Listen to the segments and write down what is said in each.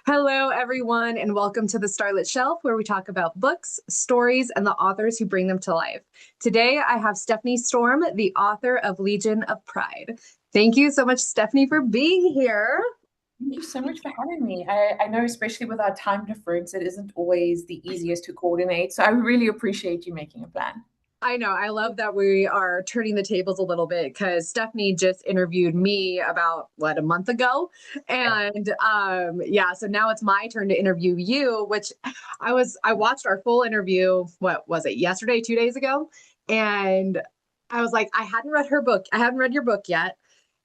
Hello, everyone, and welcome to the Starlit Shelf, where we talk about books, stories, and the authors who bring them to life. Today, I have Stephanie Storm, the author of Legion of Pride. Thank you so much, Stephanie, for being here. Thank you so much for having me. I know, especially with our time difference, it isn't always the easiest to coordinate. So I really appreciate you making a plan. I know. I love that we are turning the tables a little bit because Stephanie just interviewed me about a month ago. And yeah, so now it's my turn to interview you, which I watched our full interview, what was it, yesterday, 2 days ago? And I was like, I hadn't read her book. I hadn't read your book yet.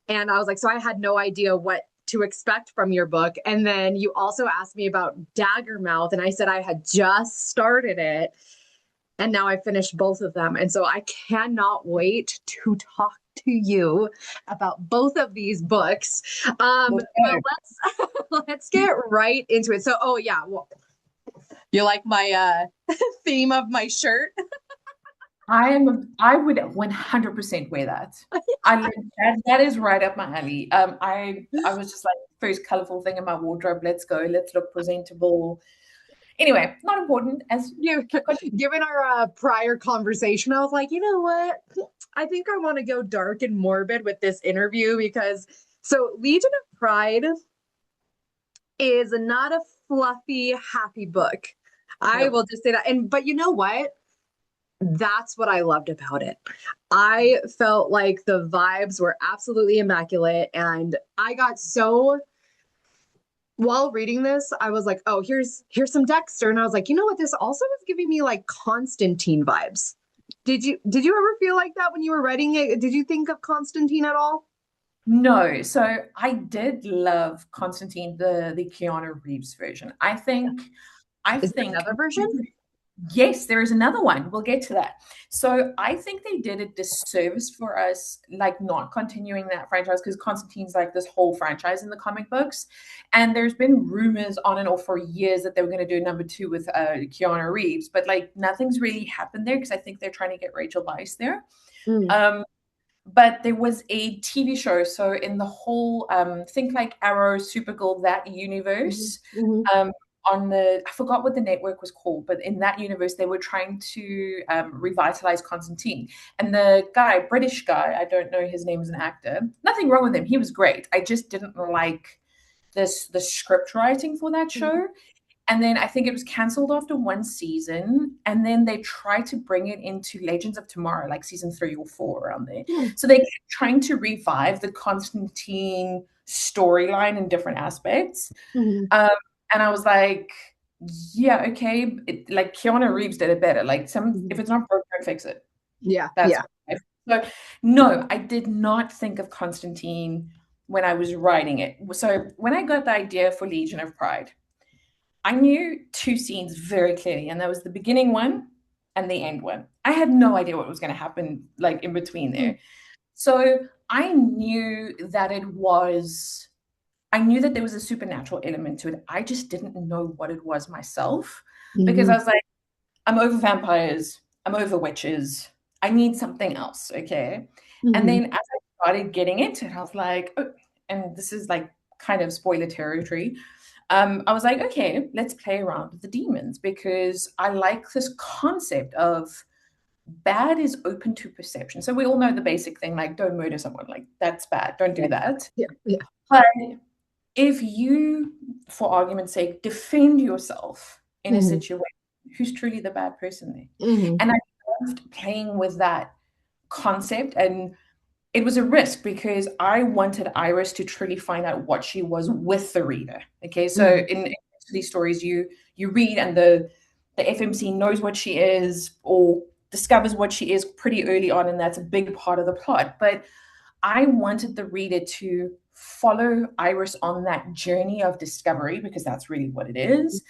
And I was like, so I had no idea what to expect from your book. And then you also asked me about Daggermouth, and I said I had just started it. And now I finished both of them. And so I cannot wait to talk to you about both of these books. But Okay. let's get right into it. So, oh yeah, well, you like my theme of my shirt? I would 100% wear that. That is right up my alley. I was just like first colorful thing in my wardrobe. Let's go. Let's look presentable. Anyway, not important as You, given our prior conversation, I was like, you know what? I think I want to go dark and morbid with this interview because so Legion of Pride is not a fluffy, happy book. I no. will just say that. And but you know what? That's what I loved about it. I felt like the vibes were absolutely immaculate. And I got so while reading this, I was like, oh, here's some Dexter. And I was like, you know what? This also was giving me like Constantine vibes. Did you ever feel like that when you were writing it? Did you think of Constantine at all? No, so I did love Constantine, the Keanu Reeves version. I Is there think another version? yes, there is another one. We'll get to that. So I think they did a disservice for us, like not continuing that franchise because Constantine's like this whole franchise in the comic books, and there's been rumors on and off for years that they were going to do number two with Keanu Reeves, but like nothing's really happened there because I think they're trying to get Rachel Weisz there. Mm, Um, but there was a TV show. So in the whole think like Arrow, Supergirl, that mhm, universe, mhm. um, on the I forgot what the network was called, but in that universe they were trying to revitalize Constantine. And the guy, British guy, I don't know his name as an actor. Nothing wrong with him. He was great. I just didn't like the script writing for that show. And then I think it was canceled after one season. And then they tried to bring it into Legends of Tomorrow, like season 3 or 4 around there. Mhm, So they kept trying to revive the Constantine storyline in different aspects. mhm. Um, and I was like, yeah, okay. Like Keanu Reeves did it better. Like if Mhm. it's not broke, don't fix it. Yeah, That's yeah. so no, I did not think of Constantine when I was writing it. So when I got the idea for Legion of Pride, I knew two scenes very clearly, and that was the beginning one and the end one. I had no idea what was going to happen like in between Mhm, there. So I knew that there was a supernatural element to it. I just didn't know what it was myself because I mhm, was like, I'm over vampires, I'm over witches. I need something else, okay? And mhm. then as I started getting into it, I was like, oh, and this is like kind of spoiler territory. I was like, okay, let's play around with the demons because I like this concept of bad is open to perception. So we all know the basic thing, like don't murder someone, like that's bad, don't Yeah, do that. yeah, yeah. But if you, for argument's sake, defend yourself in a Mhm, situation, who's truly the bad person there? mhm, And I loved playing with that concept. And it was a risk because I wanted Iris to truly find out what she was with the reader. Okay, so mhm. in these stories, you read and the FMC knows what she is or discovers what she is pretty early on, and that's a big part of the plot. But I wanted the reader to follow Iris on that journey of discovery because that's really what it is.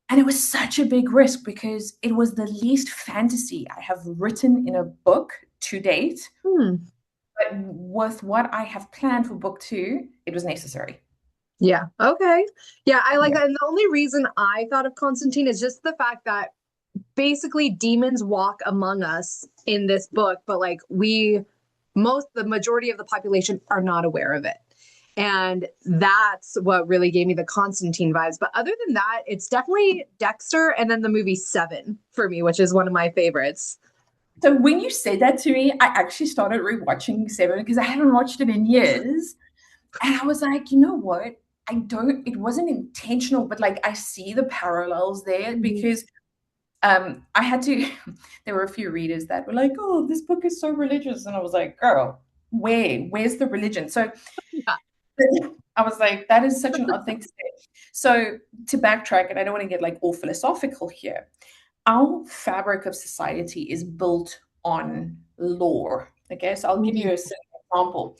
And it was such a big risk because it was the least fantasy I have written in a book to date. Hmm. But with what I have planned for book two, it was necessary. Yeah. Okay. Yeah, I like Yeah. that. And the only reason I thought of Constantine is just the fact that basically demons walk among us in this book, but like the majority of the population are not aware of it. And that's what really gave me the Constantine vibes. But other than that, it's definitely Dexter and then the movie Seven for me, which is one of my favorites. So when you said that to me, I actually started rewatching Seven because I haven't watched it in years. And I was like, you know what? It wasn't intentional, but like I see the parallels there Mhm. because I had to, there were a few readers that were like, oh, this book is so religious. And I was like, girl, where's the religion? So Yeah. I was like, that is such an odd thing to say. So to backtrack, and I don't want to get like all philosophical here, our fabric of society is built on lore. Okay, so I'll give you Mhm. a simple example.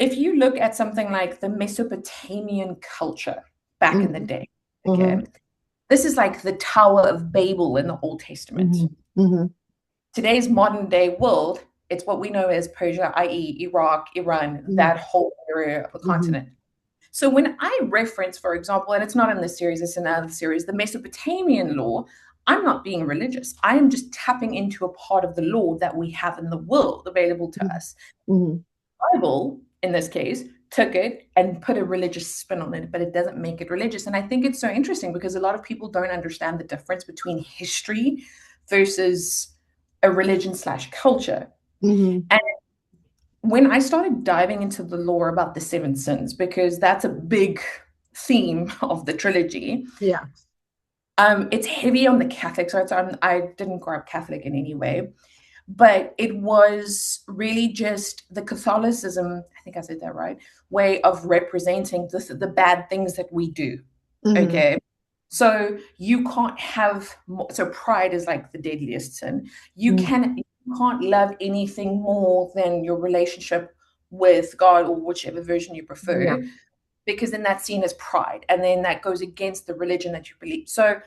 If you look at something like the Mesopotamian culture back in the Mhm. day, okay, Mhm. this is like the Tower of Babel in the Old Testament. Mhm. Mhm. Today's modern day world, it's what we know as Persia, i.e., Iraq, Iran, Mhm. that whole area of the Mhm. continent. So when I reference, for example, and it's not in this series, it's in another series, the Mesopotamian law, I'm not being religious. I am just tapping into a part of the law that we have in the world available to Mhm. us. Mhm. Bible, in this case, took it and put a religious spin on it, but it doesn't make it religious. And I think it's so interesting because a lot of people don't understand the difference between history versus a religion slash culture. Mhm. And when I started diving into the lore about the seven sins, because that's a big theme of the trilogy, Yeah. it's heavy on the Catholic side. So I didn't grow up Catholic in any way, but it was really just the Catholicism, I think I said that right, way of representing the bad things that we do. Mhm. Okay. So you can't have so pride is like the deadliest sin. Mhm. You can't love anything more than your relationship with God or whichever version you Yeah. prefer, because then that's seen as pride. And then that goes against the religion that you believe. So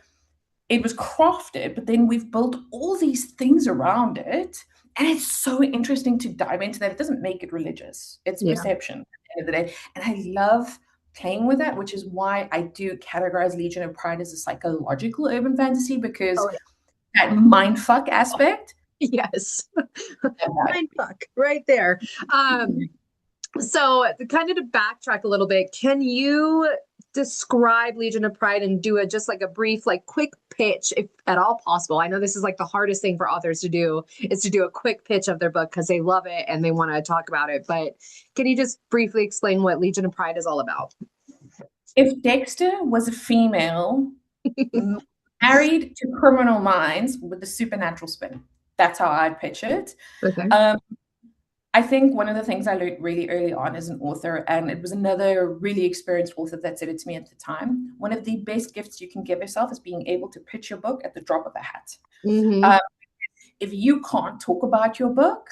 it was crafted, but then we've built all these things around it. And it's so interesting to dive into that. It doesn't make it religious, it's Yeah. perception at the end of the day. And I love playing with that, which is why I do categorize Legion of Pride as a psychological urban fantasy, because Oh, that mindfuck aspect. yeah. Yes. Mind fuck right there. Um, So, kind of to backtrack a little bit, can you describe Legion of Pride and do a just like a brief, like quick pitch, if at all possible? I know this is like the hardest thing for authors to do is to do a quick pitch of their book because they love it and they want to talk about it. But can you just briefly explain what Legion of Pride is all about? If Dexter was a female married to Criminal Minds with a supernatural spin, that's how I'd pitch it. Okay. Um, I think one of the things I learned really early on as an author, and it was another really experienced author that said it to me at the time, one of the best gifts you can give yourself is being able to pitch your book at the drop of a hat. Mm-hmm. Um, if you can't talk about your book,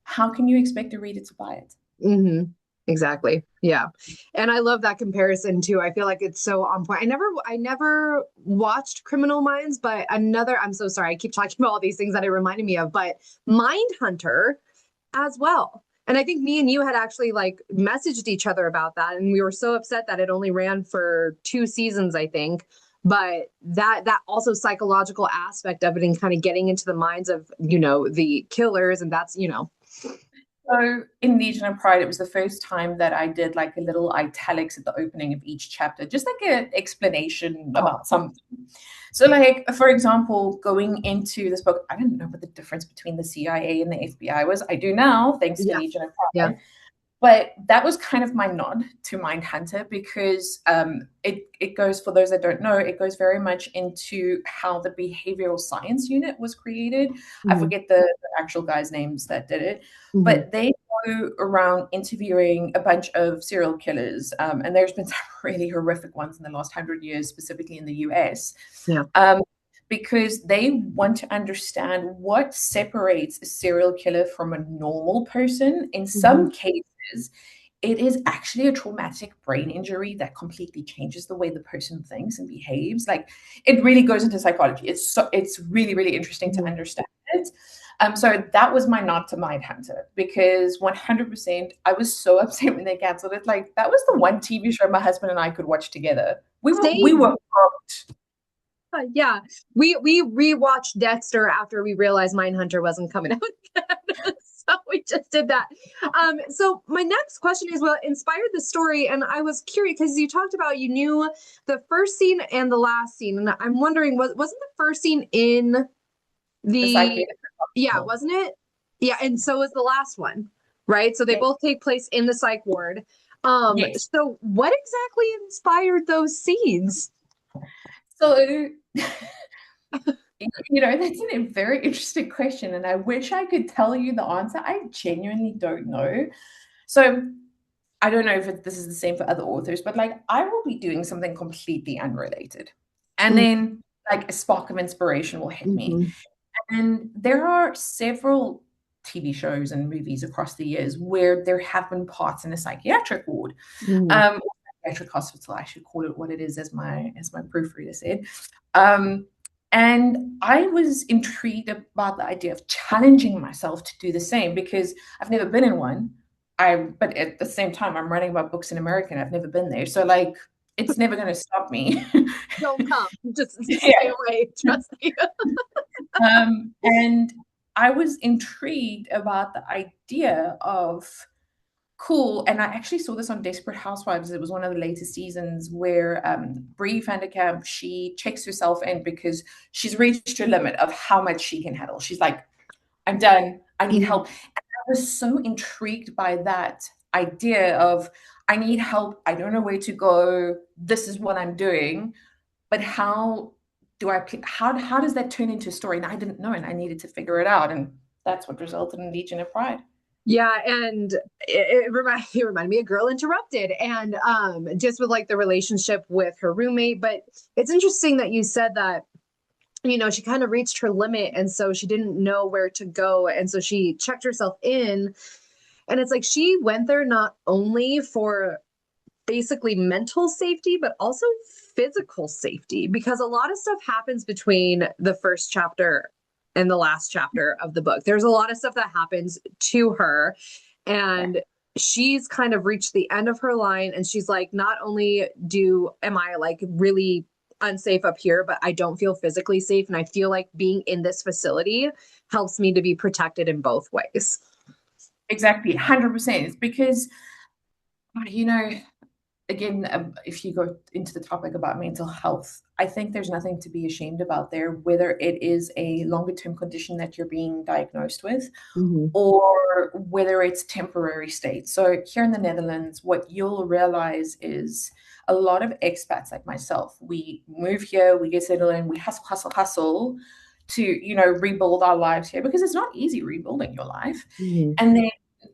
how can you expect a reader to buy it? Mm-hmm. Exactly. Yeah. And I love that comparison too. I feel like it's so on point. I never watched Criminal Minds, but I'm so sorry. I keep talking about all these things that it reminded me of, but Mindhunter as well. And I think me and you had actually like messaged each other about that. And we were so upset that it only ran for 2 seasons, I think. But that also psychological aspect of it and kind of getting into the minds of, the killers. And that's. So in Legion of Pride, it was the first time that I did like a little italics at the opening of each chapter, just like an explanation Oh, about something. So, like, for example, going into this book, I didn't know what the difference between the CIA and the FBI was. I do now, thanks to yeah. Legion of Yeah. Pride. But that was kind of my nod to Mindhunter because it goes, for those that don't know, it goes very much into how the behavioral science unit was created. I Mm-hmm. forget the actual guys' names that did it, Mm-hmm. but they go around interviewing a bunch of serial killers, and there's been some really horrific ones in the last 100 years, specifically in the US. Yeah. Um, because they want to understand what separates a serial killer from a normal person. In Mm-hmm. some cases, it is actually a traumatic brain injury that completely changes the way the person thinks and behaves. Like it really goes into psychology. It's really really interesting to Mm-hmm. understand it. So that was my nod to Mindhunter because 100% I was so upset when they canceled it. Like that was the one TV show my husband and I could watch together. We were Same. hooked. Yeah. We rewatched Dexter after we realized Mindhunter wasn't coming out. So we just did that. So my next question is what inspired the story, and I was curious because you talked about you knew the first scene and the last scene, and I'm wondering, wasn't the first scene in The the, psychiatric yeah, hospital. wasn't it? Yeah, and so was the last one, right? So they Yes. both take place in the psych ward. Yes. So what exactly inspired those scenes? So, that's a very interesting question, and I wish I could tell you the answer. I genuinely don't know. So, I don't know if this is the same for other authors, but like I will be doing something completely unrelated. And then like a spark of inspiration will hit me. Mm-hmm. And there are several TV shows and movies across the years where there have been parts in a psychiatric ward, Mm-hmm. or psychiatric hospital. I should call it what it is, as my proofreader said. Um, and I was intrigued about the idea of challenging myself to do the same because I've never been in one. But at the same time, I'm writing about books in America and I've never been there. So like, it's never going to stop me. Don't come, just stay Yeah. away. Trust me. And I was intrigued about the idea of cool. And I actually saw this on Desperate Housewives. It was one of the latest seasons where Brie Vanderkamp, she checks herself in because she's reached her limit of how much she can handle. She's like, I'm done. I need help. And I was so intrigued by that idea of I need help. I don't know where to go. This is what I'm doing. But how does that turn into a story? And I didn't know, and I needed to figure it out. And that's what resulted in Legion of Pride. Yeah, and it reminded me of Girl Interrupted, and just with like the relationship with her roommate. But it's interesting that you said that, she kind of reached her limit, and so she didn't know where to go, and so she checked herself in. And it's like she went there not only for basically mental safety, but also physical safety, because a lot of stuff happens between the first chapter and the last chapter of the book. There's a lot of stuff that happens to her, Yeah. and she's kind of reached the end of her line, and she's like, not only am I like really unsafe up here, but I don't feel physically safe, and I feel like being in this facility helps me to be protected in both ways. Exactly, 100%. It's because, you know, again, if you go into the topic about mental health, I think there's nothing to be ashamed about there, whether it is a longer term condition that you're being diagnosed with Mm-hmm. or whether it's temporary state. So here in the Netherlands, what you'll realize is a lot of expats like myself, we move here, we get settled in, we hustle, hustle, hustle to, rebuild our lives here because it's not easy rebuilding your life. Mm-hmm. And then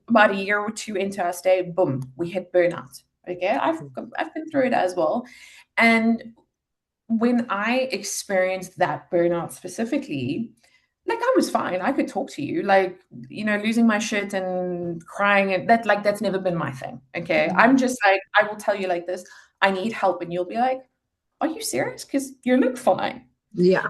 about a year or two into our stay, boom, we hit burnout. Okay, I've been through it as well. And when I experienced that burnout specifically, like I was fine. I could talk to you, like, losing my shit and crying and that's never been my thing. Okay. I'm just like, I will tell you like this, I need help. And you'll be like, are you serious? Because you look fine. Yeah.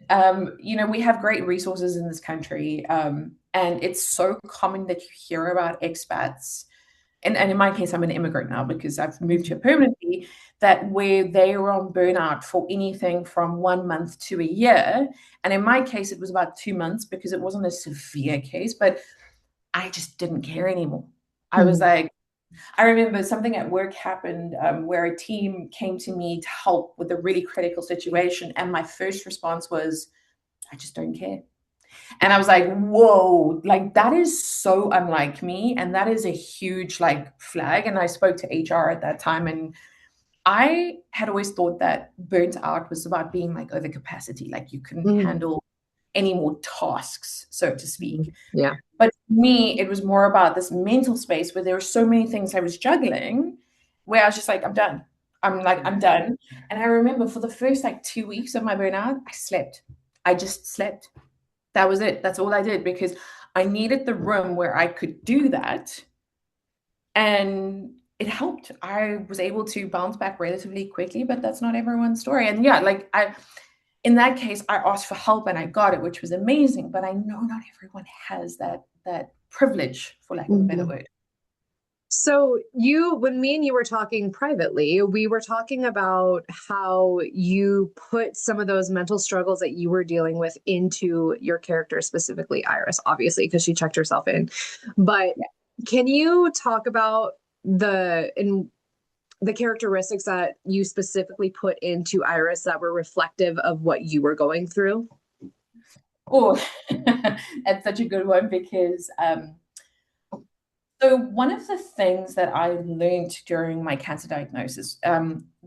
And we have great resources in this country. And it's so common that you hear about expats and in my case, I'm an immigrant now because I've moved here permanently, that where they were on burnout for anything from 1 month to a year. And in my case, it was about 2 months because it wasn't a severe case, but I just didn't care anymore. I was Mm-hmm. like, I remember something at work happened where a team came to me to help with a really critical situation. And my first response was, I just don't care. And I was like, whoa, like that is so unlike me. And that is a huge like flag. And I spoke to HR at that time. And I had always thought that burnt out was about being like over capacity, like you couldn't handle any more tasks, so to speak. Yeah. But for me, it was more about this mental space where there were so many things I was juggling where I was just like, I'm done. I'm done. And I remember for the first like 2 weeks of my burnout, I slept. I just slept. That was it. That's all I did because I needed the room where I could do that. And it helped. I was able to bounce back relatively quickly, but that's not everyone's story. And yeah, like in that case, I asked for help and I got it, which was amazing. But I know not everyone has that privilege, for lack of a better Mm-hmm. word. So when me and you were talking privately, we were talking about how you put some of those mental struggles that you were dealing with into your character, specifically Iris, obviously, because she checked herself in. But Yeah. can you talk about the characteristics that you specifically put into Iris that were reflective of what you were going through? Oh, that's such a good one because so one of the things that I learned during my cancer diagnosis,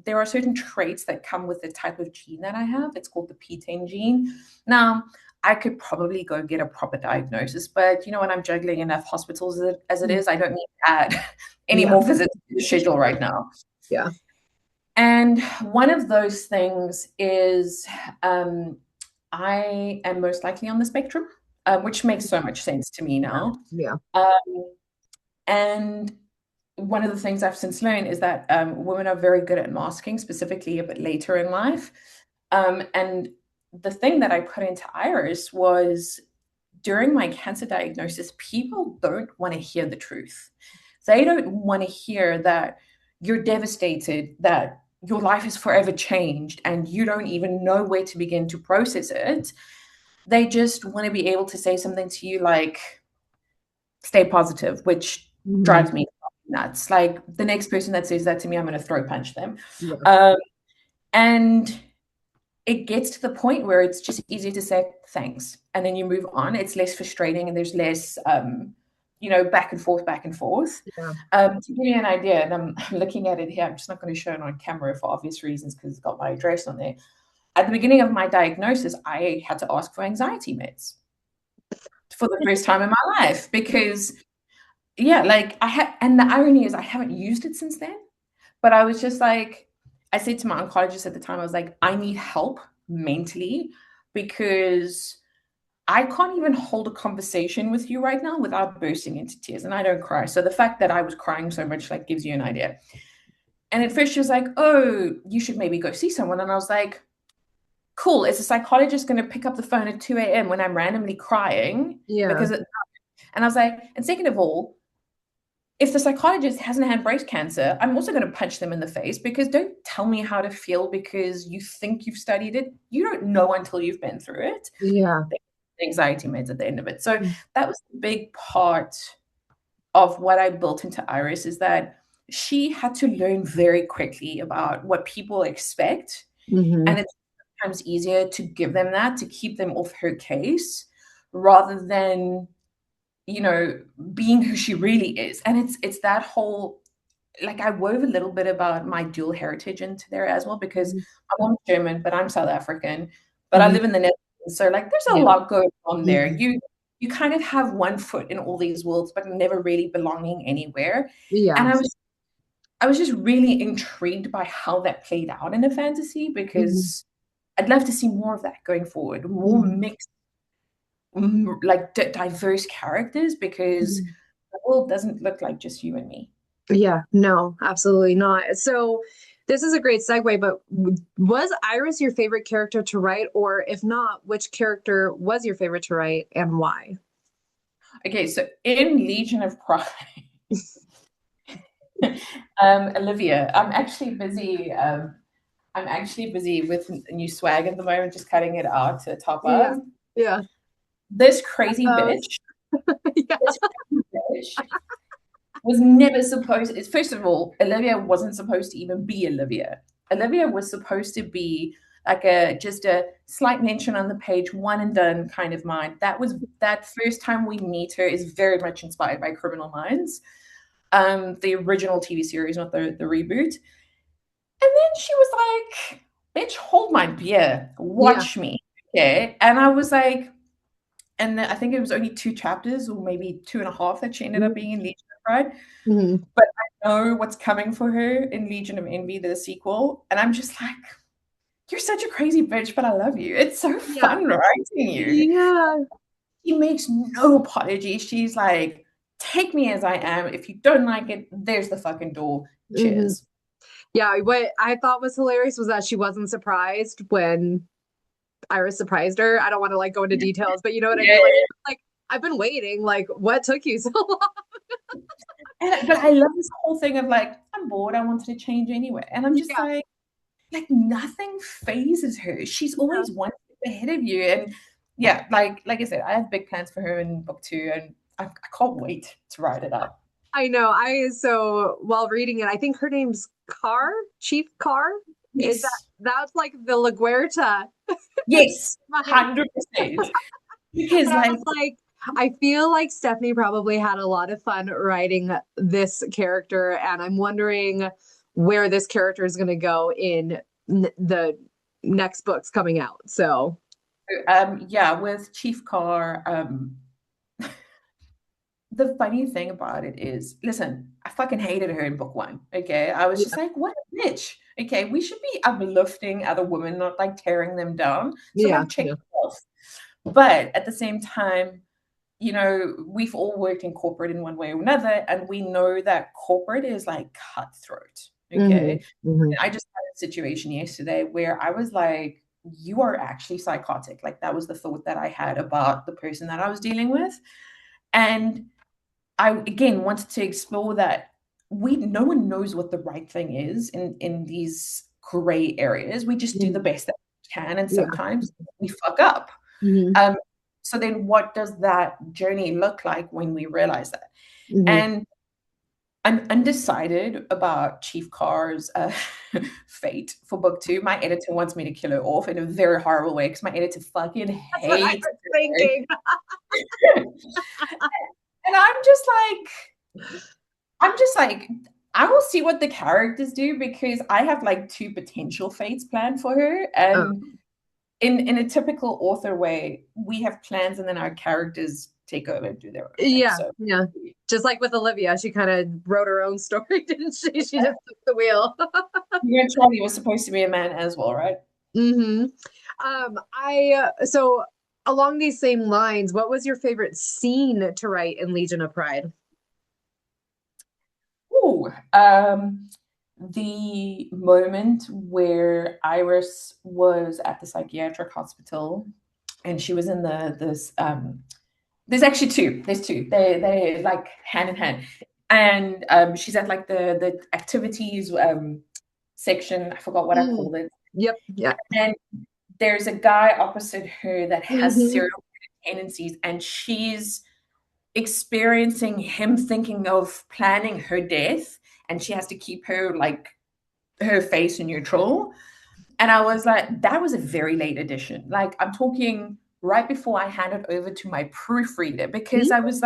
there are certain traits that come with the type of gene that I have. It's called the PTEN gene. Now, I could probably go get a proper diagnosis, but when I'm juggling enough hospitals as it is, I don't need to add any Yeah, more visits to the schedule right now. yeah. And one of those things is I am most likely on the spectrum, which makes so much sense to me Yeah, now. yeah. Um, and one of the things I've since learned is that women are very good at masking, specifically a bit later in life. And the thing that I put into Iris was during my cancer diagnosis, people don't want to hear the truth. They don't want to hear that you're devastated, that your life is forever changed, and you don't even know where to begin to process it. They just want to be able to say something to you like, stay positive, which Mhm. drives me nuts. Like the next person that says that to me, I'm going to throw punch them. Yeah. Um, and it gets to the point where it's just easier to say thanks and then you move on. It's less frustrating and there's less, back and forth, back and forth. Yeah. To give you an idea, and I'm looking at it here, I'm just not going to show it on camera for obvious reasons because it's got my address on there. At the beginning of my diagnosis, I had to ask for anxiety meds for the first time in my life because yeah, like I had, and the irony is I haven't used it since then. But I was just like, I said to my oncologist at the time, I was like, I need help mentally because I can't even hold a conversation with you right now without bursting into tears. And I don't cry. So the fact that I was crying so much like gives you an idea. And at first she was like, oh, you should maybe go see someone. And I was like, cool. Is a psychologist going to pick up the phone at 2 a.m. when I'm randomly crying? Yeah. Because and I was like, and second of all, if the psychologist hasn't had breast cancer, I'm also going to punch them in the face because don't tell me how to feel because you think you've studied it. You don't know until you've been through it. Yeah. The anxiety meds at the end of it. So that was the big part of what I built into Iris is that she had to learn very quickly about what people expect. Mm-hmm. And it's sometimes easier to give them that to keep them off her case rather than being who she really is. And it's that whole like I wove a little bit about my dual heritage into there as well because my mom's German, but I'm South African, but I Mm-hmm. live in the Netherlands. So like there's a Yeah. lot going on there. Mhm. You kind of have one foot in all these worlds, but never really belonging anywhere. And Yeah. I was just really intrigued by how that played out in a fantasy Mhm. because I'd love to see more of that going forward, more Mhm. mixed, like diverse characters because Mhm. the world doesn't look like just you and me. Yeah, no, absolutely not. So this is a great segue, but was Iris your favorite character to write? Or if not, which character was your favorite to write and why? Okay, so in Legion of Pride, Olivia, I'm actually busy with new swag at the moment, just cutting it out to top Yeah. up. Yeah. This crazy Uh, bitch, yeah. this crazy bitch was never supposed. First of all, Olivia wasn't supposed to even be Olivia. Olivia was supposed to be like just a slight mention on the page, one and done kind of mind. That first time we meet her is very much inspired by Criminal Minds, the original TV series, not the reboot. And then she was like, "Bitch, hold my beer, Yeah. watch me." Okay, and I was like, and I think it was only 2 chapters or maybe 2.5 that she ended up being in Legion of Pride. Mhm. But I know what's coming for her in Legion of Envy, the sequel, and I'm just like, "You're such a crazy bitch, but I love you. It's so Yeah. fun writing you." Yeah. She makes no apology. She's like, "Take me as I am. If you don't like it, there's the fucking door. Mhm. Cheers." Yeah. What I thought was hilarious was that she wasn't surprised when Iris surprised her. I don't want to like go into details, but you know what I Yeah. mean? Like, I've been waiting. Like, what took you so long? but I love this whole thing of like, I'm bored, I wanted to change anyway. And I'm just Yeah, like nothing phases her. She's yeah. always one step ahead of you. And yeah, like I said, I have big plans for her in book two, and I can't wait to write it out. I know. So while reading it, I think her name's Carr, Chief Carr. Is Yes. that's like the LaGuerta? Yes. Mine. 100%. Because But I like was like, I feel like Stephanie probably had a lot of fun writing this character, and I'm wondering where this character is going to go in the next books coming out. So, yeah, with Chief Carr, the funny thing about it is, listen, I fucking hated her in book one. Okay. I was just yeah, like, what a bitch. Okay. We should be uplifting other women, not like tearing them down. So, yeah, like, check yeah, it off. But at the same time, we've all worked in corporate in one way or another, and we know that corporate is like cutthroat. hmm Okay. hmm I just had a situation yesterday where I was like, you are actually psychotic. Like, that was the thought that I had about the person that I was dealing with. And I again wanted to explore that no one knows what the right thing is in these gray areas. We just do the best that we can, and yeah, sometimes we fuck up. hmm Um, so then what does that journey look like when we realize that? hmm And I'm undecided about Chief Carr's fate for book two. My editor wants me to kill her off in a very horrible way because my editor fucking that's what I hates was her. thinking. And I'm just like, I will see what the characters do because I have like two potential fates planned for her. Oh, And in a typical author way, we have plans and then our characters take over and do their own thing. yeah, So yeah. Just like with Olivia, she kind of wrote her own story, didn't she? She just took the wheel. you know, Charlie was supposed to be a man as well, right? hmm I so along these same lines, what was your favorite scene to write in Legion of Pride? Ooh, the moment where Iris was at the psychiatric hospital and she was in this there's actually two. There's two. They like hand in hand. And she's at like the activities section. I forgot what I Mm, called it. yep, yeah. And there's a guy opposite her that has hmm serial tendencies, and she's experiencing him thinking of planning her death, and she has to keep her face neutral. And I was like, that was a very late edition. Like, I'm talking right before I handed over to my proofreader because I was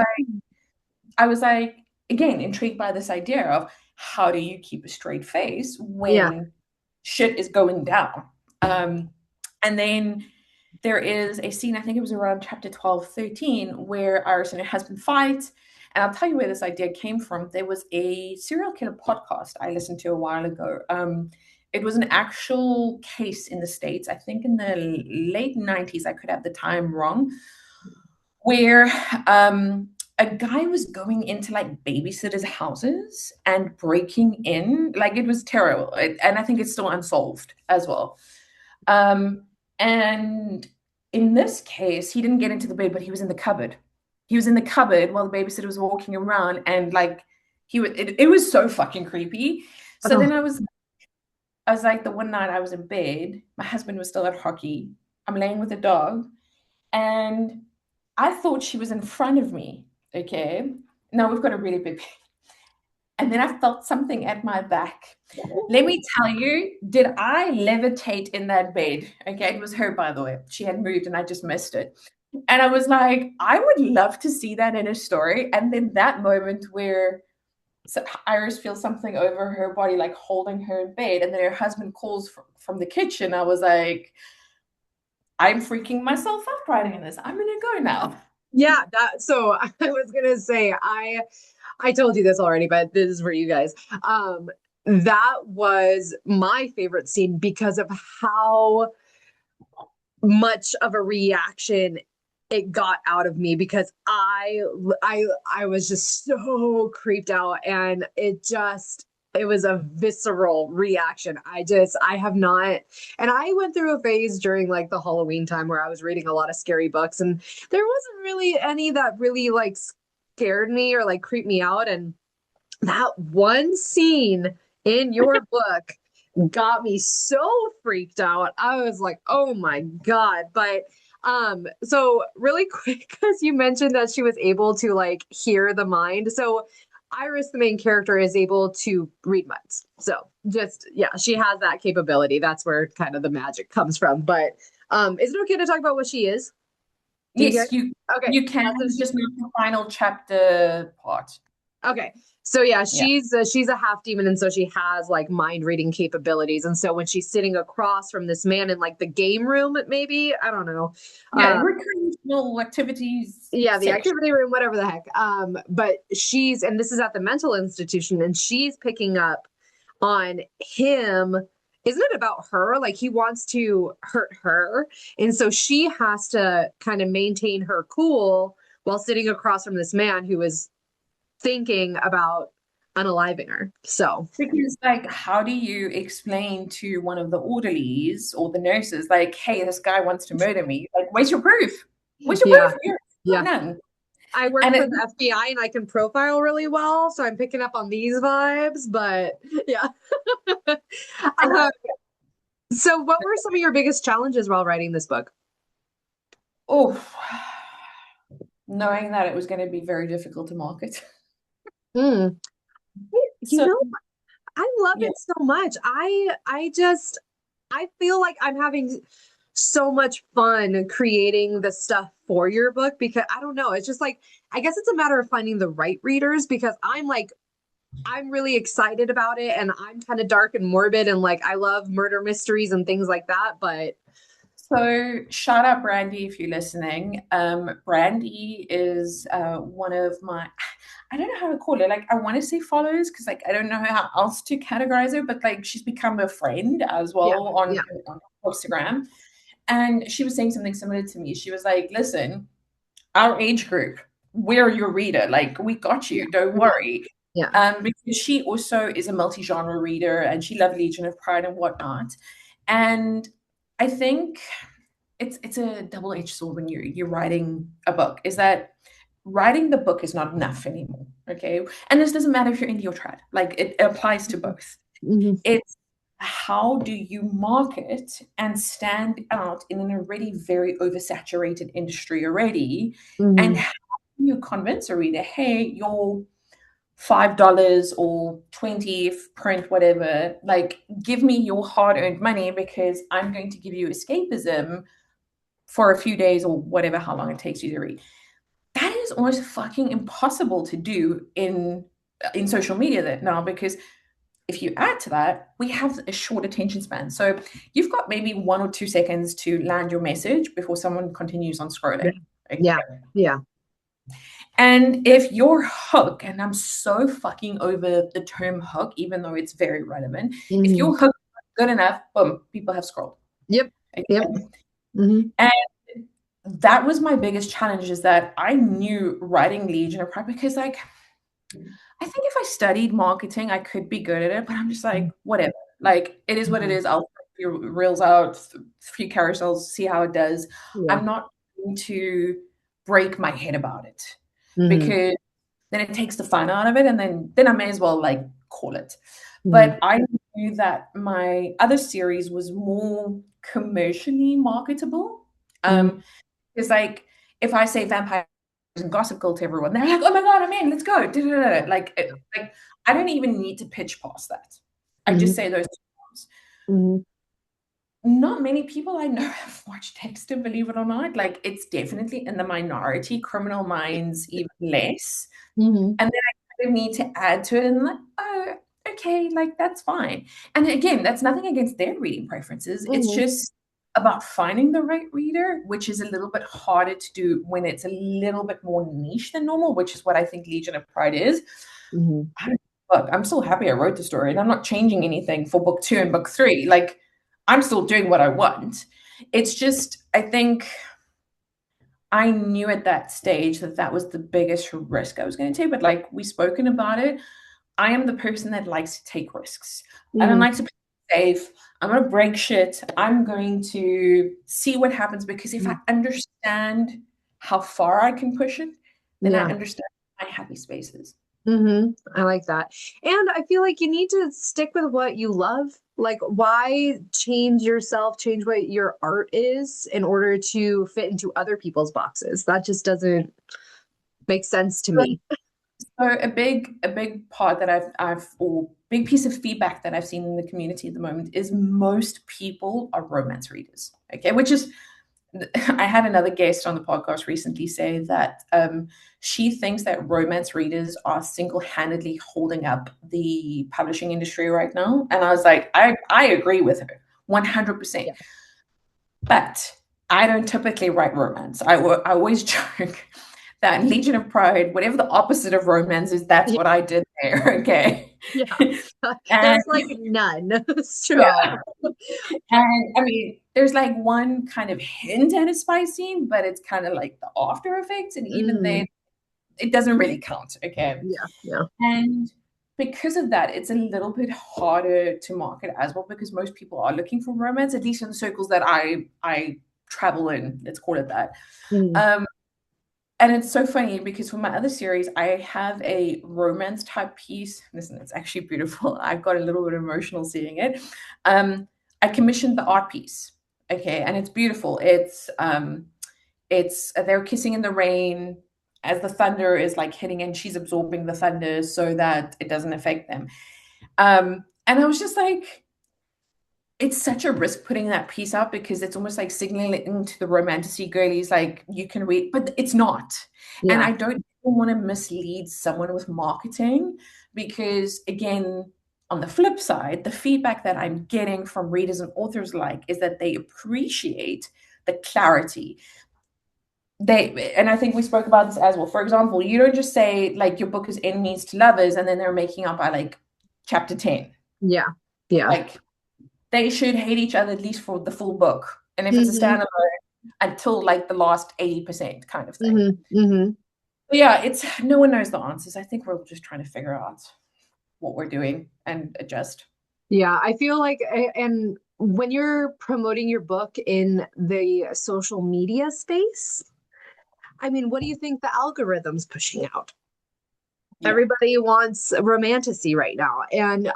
like, again, intrigued by this idea of how do you keep a straight face Yeah. when shit is going down. And then there is a scene, I think it was around chapter 12, 13, where Iris and her husband fight. And I'll tell you where this idea came from. There was a serial killer podcast I listened to a while ago. It was an actual case in the States, I think in the late 90s. I could have the time wrong, where a guy was going into like babysitters' houses and breaking in. Like, it was terrible. And I think it's still unsolved as well. Um, and in this case, he didn't get into the bed, but he was in the cupboard. He was in the cupboard while the babysitter was walking around, and like it was so fucking creepy. So Oh, then I was like, the one night I was in bed, my husband was still at hockey. I'm laying with the dog, and I thought she was in front of me. Okay. Now we've got a really big, and then I felt something at my back. Let me tell you, did I levitate in that bed? Okay, it was her, by the way. She had moved and I just missed it. And I was like, I would love to see that in a story. And then that moment where Iris feels something over her body, like holding her in bed, and then her husband calls from the kitchen. I was like, I'm freaking myself out writing in this. I'm gonna go now. yeah, that so I was gonna say I told you this already, but this is for you guys. That was my favorite scene because of how much of a reaction it got out of me because I was just so creeped out and it was a visceral reaction. I have not, and I went through a phase during like the Halloween time where I was reading a lot of scary books and there wasn't really any that really like scared me or like creeped me out. And that one scene in your book got me so freaked out. I was like, "Oh my God." But so really quick, because you mentioned that she was able to like hear the mind. So Iris, the main character, is able to read minds. So just yeah, she has that capability. That's where kind of the magic comes from. But is it okay to talk about what she is? Do you care? Yes, you Okay. you can, Yeah, so just not the final chapter part. okay. So yeah, Yeah. she's a half demon, and so she has like mind reading capabilities. And so when she's sitting across from this man in like the game room, maybe, I don't know. Yeah, Uh recreational activities yeah, the section. activity room, whatever the heck. But she's, and this is at the mental institution, and she's picking up on him. Isn't it about her? Like he wants to hurt her. And so she has to kind of maintain her cool while sitting across from this man who is thinking about unaliving her. So, Because, like, how do you explain to one of the orderlies or the nurses, like, hey, this guy wants to murder me? Like, where's your proof? Where's your yeah, proof? You're got yeah. none. I work And for it, the FBI and I can profile really well, so I'm picking up on these vibes, but yeah. and uh, so, what were some of your biggest challenges while writing this book? oh, knowing that it was going to be very difficult to market. Mm. You So, know, I love yeah. it so much. I feel like I'm having so much fun creating the stuff for your book because I don't know, it's just like I guess it's a matter of finding the right readers because I'm really excited about it and I'm kind of dark and morbid and like I love murder mysteries and things like that, but So shout out Brandy if you're listening. Brandy is one of my, I don't know how to call it. Like I want to say followers because like I don't know how else to categorize her, but like she's become a friend as yeah, well yeah, on Instagram. And she was saying something similar to me. She was like, listen, our age group, we're your reader. Like we got yeah, you, don't yeah, worry. yeah. Because she also is a multi-genre reader and she loved Legion of Pride and whatnot. And I think it's a double-edged sword when you're writing a book, is that writing the book is not enough anymore. Okay. And this doesn't matter if you're indie or trad, like it applies to both. Mm-hmm. It's how do you market and stand out in an already very oversaturated industry already? And Mm-hmm. how do you convince a reader, hey, your $5 or 20 print, whatever, like give me your hard-earned money because I'm going to give you escapism for a few days or whatever, how long it takes you to read. That is almost fucking impossible to do in social media that now, because if you add to that, we have a short attention span. So you've got maybe 1 or 2 seconds to land your message before someone continues on Yeah, scrolling. Okay? yeah, yeah. And if your hook, and I'm so fucking over the term hook, even though it's very relevant, if Mm-hmm. your hook is good enough, boom, people have scrolled. Yep, Okay? yep. Mm-hmm. And that was my biggest challenge, is that I knew writing Legion of Pride because like I think if I studied marketing, I could be good at it, but I'm just like, whatever. Like it is what it Mm-hmm. is. I'll put a few reels out, a few carousels, see how it does. Yeah. I'm not going to break my head about it Mm-hmm. because then it takes the fun out of it, and then I may as well like call it. Mm-hmm. But I knew that my other series was more commercially marketable. Mm-hmm. It's like if I say vampires and Gossip Girl to everyone, they're like, "Oh my god, I'm in! Let's go!" Da-da-da-da. Like I don't even need to pitch past that. I just say those two words. Mm-hmm. Not many people I know have watched Dexter, believe it or not. Like it's definitely in the minority. Criminal Minds even less. Mm-hmm. And then I kind of need to add to it, and I'm like, oh, okay, like that's fine. And again, that's nothing against their reading preferences. It's Mm-hmm. just about finding the right reader, which is a little bit harder to do when it's a little bit more niche than normal, which is what I think Legion of Pride is. Mm-hmm. I don't, look, I'm still happy I wrote the story, and I'm not changing anything for book 2 and book 3. Like, I'm still doing what I want. It's just, I think I knew at that stage that that was the biggest risk I was going to take. But like we've spoken about it, I am the person that likes to take risks. I don't Mm-hmm. like to play safe. I'm going to break shit. I'm going to see what happens, because if I understand how far I can push it, then I Yeah. understand my happy spaces. I like that. And I feel like you need to stick with what you love. Like, why change yourself, change what your art is in order to fit into other people's boxes? That just doesn't make sense to me. So a big part that or big piece of feedback that I've seen in the community at the moment is most people are romance readers. Okay, which is I had another guest on the podcast recently say that she thinks that romance readers are single-handedly holding up the publishing industry right now, and I was like, I agree with her 100%. Yeah. But I don't typically write romance. I always joke that Legion of Pride, whatever the opposite of romance is, that's Yeah. what I did there. Okay. Yeah. And There's like none. yeah, Strong. and I mean, there's like one kind of hint at a spice scene, but it's kind of like the after effects, and even then, Mm, it doesn't really count. Okay. yeah. Yeah. And because of that, it's a little bit harder to market as well because most people are looking for romance, at least in the circles that I travel in. Let's call it that. Mm, Um, and it's so funny because for my other series, I have a romance type piece. Listen, it's actually beautiful. I got a little bit emotional seeing it. I commissioned the art piece. Okay, and it's beautiful. It's they're kissing in the rain as the thunder is like hitting and she's absorbing the thunder so that it doesn't affect them. And I was just like, it's such a risk putting that piece out because it's almost like signaling to the romanticy girlies like you can read, but it's not. And yeah. I don't want to mislead someone with marketing because again, on the flip side, the feedback that I'm getting from readers and authors like is that they appreciate the clarity. They and I think we spoke about this as well. For example, you don't just say like your book is enemies to lovers and then they're making up by like chapter 10. Yeah. Yeah. Like they should hate each other at least for the full book. And if it's a Hmm. standalone, until like the last 80% kind of thing. Hmm. Hmm. But yeah, it's no one knows the answers. I think we're just trying to figure out what we're doing and adjust. Yeah. I feel like, and when you're promoting your book in the social media space, I mean, what do you think the algorithm's pushing out? Yeah. Everybody wants romantasy right now. And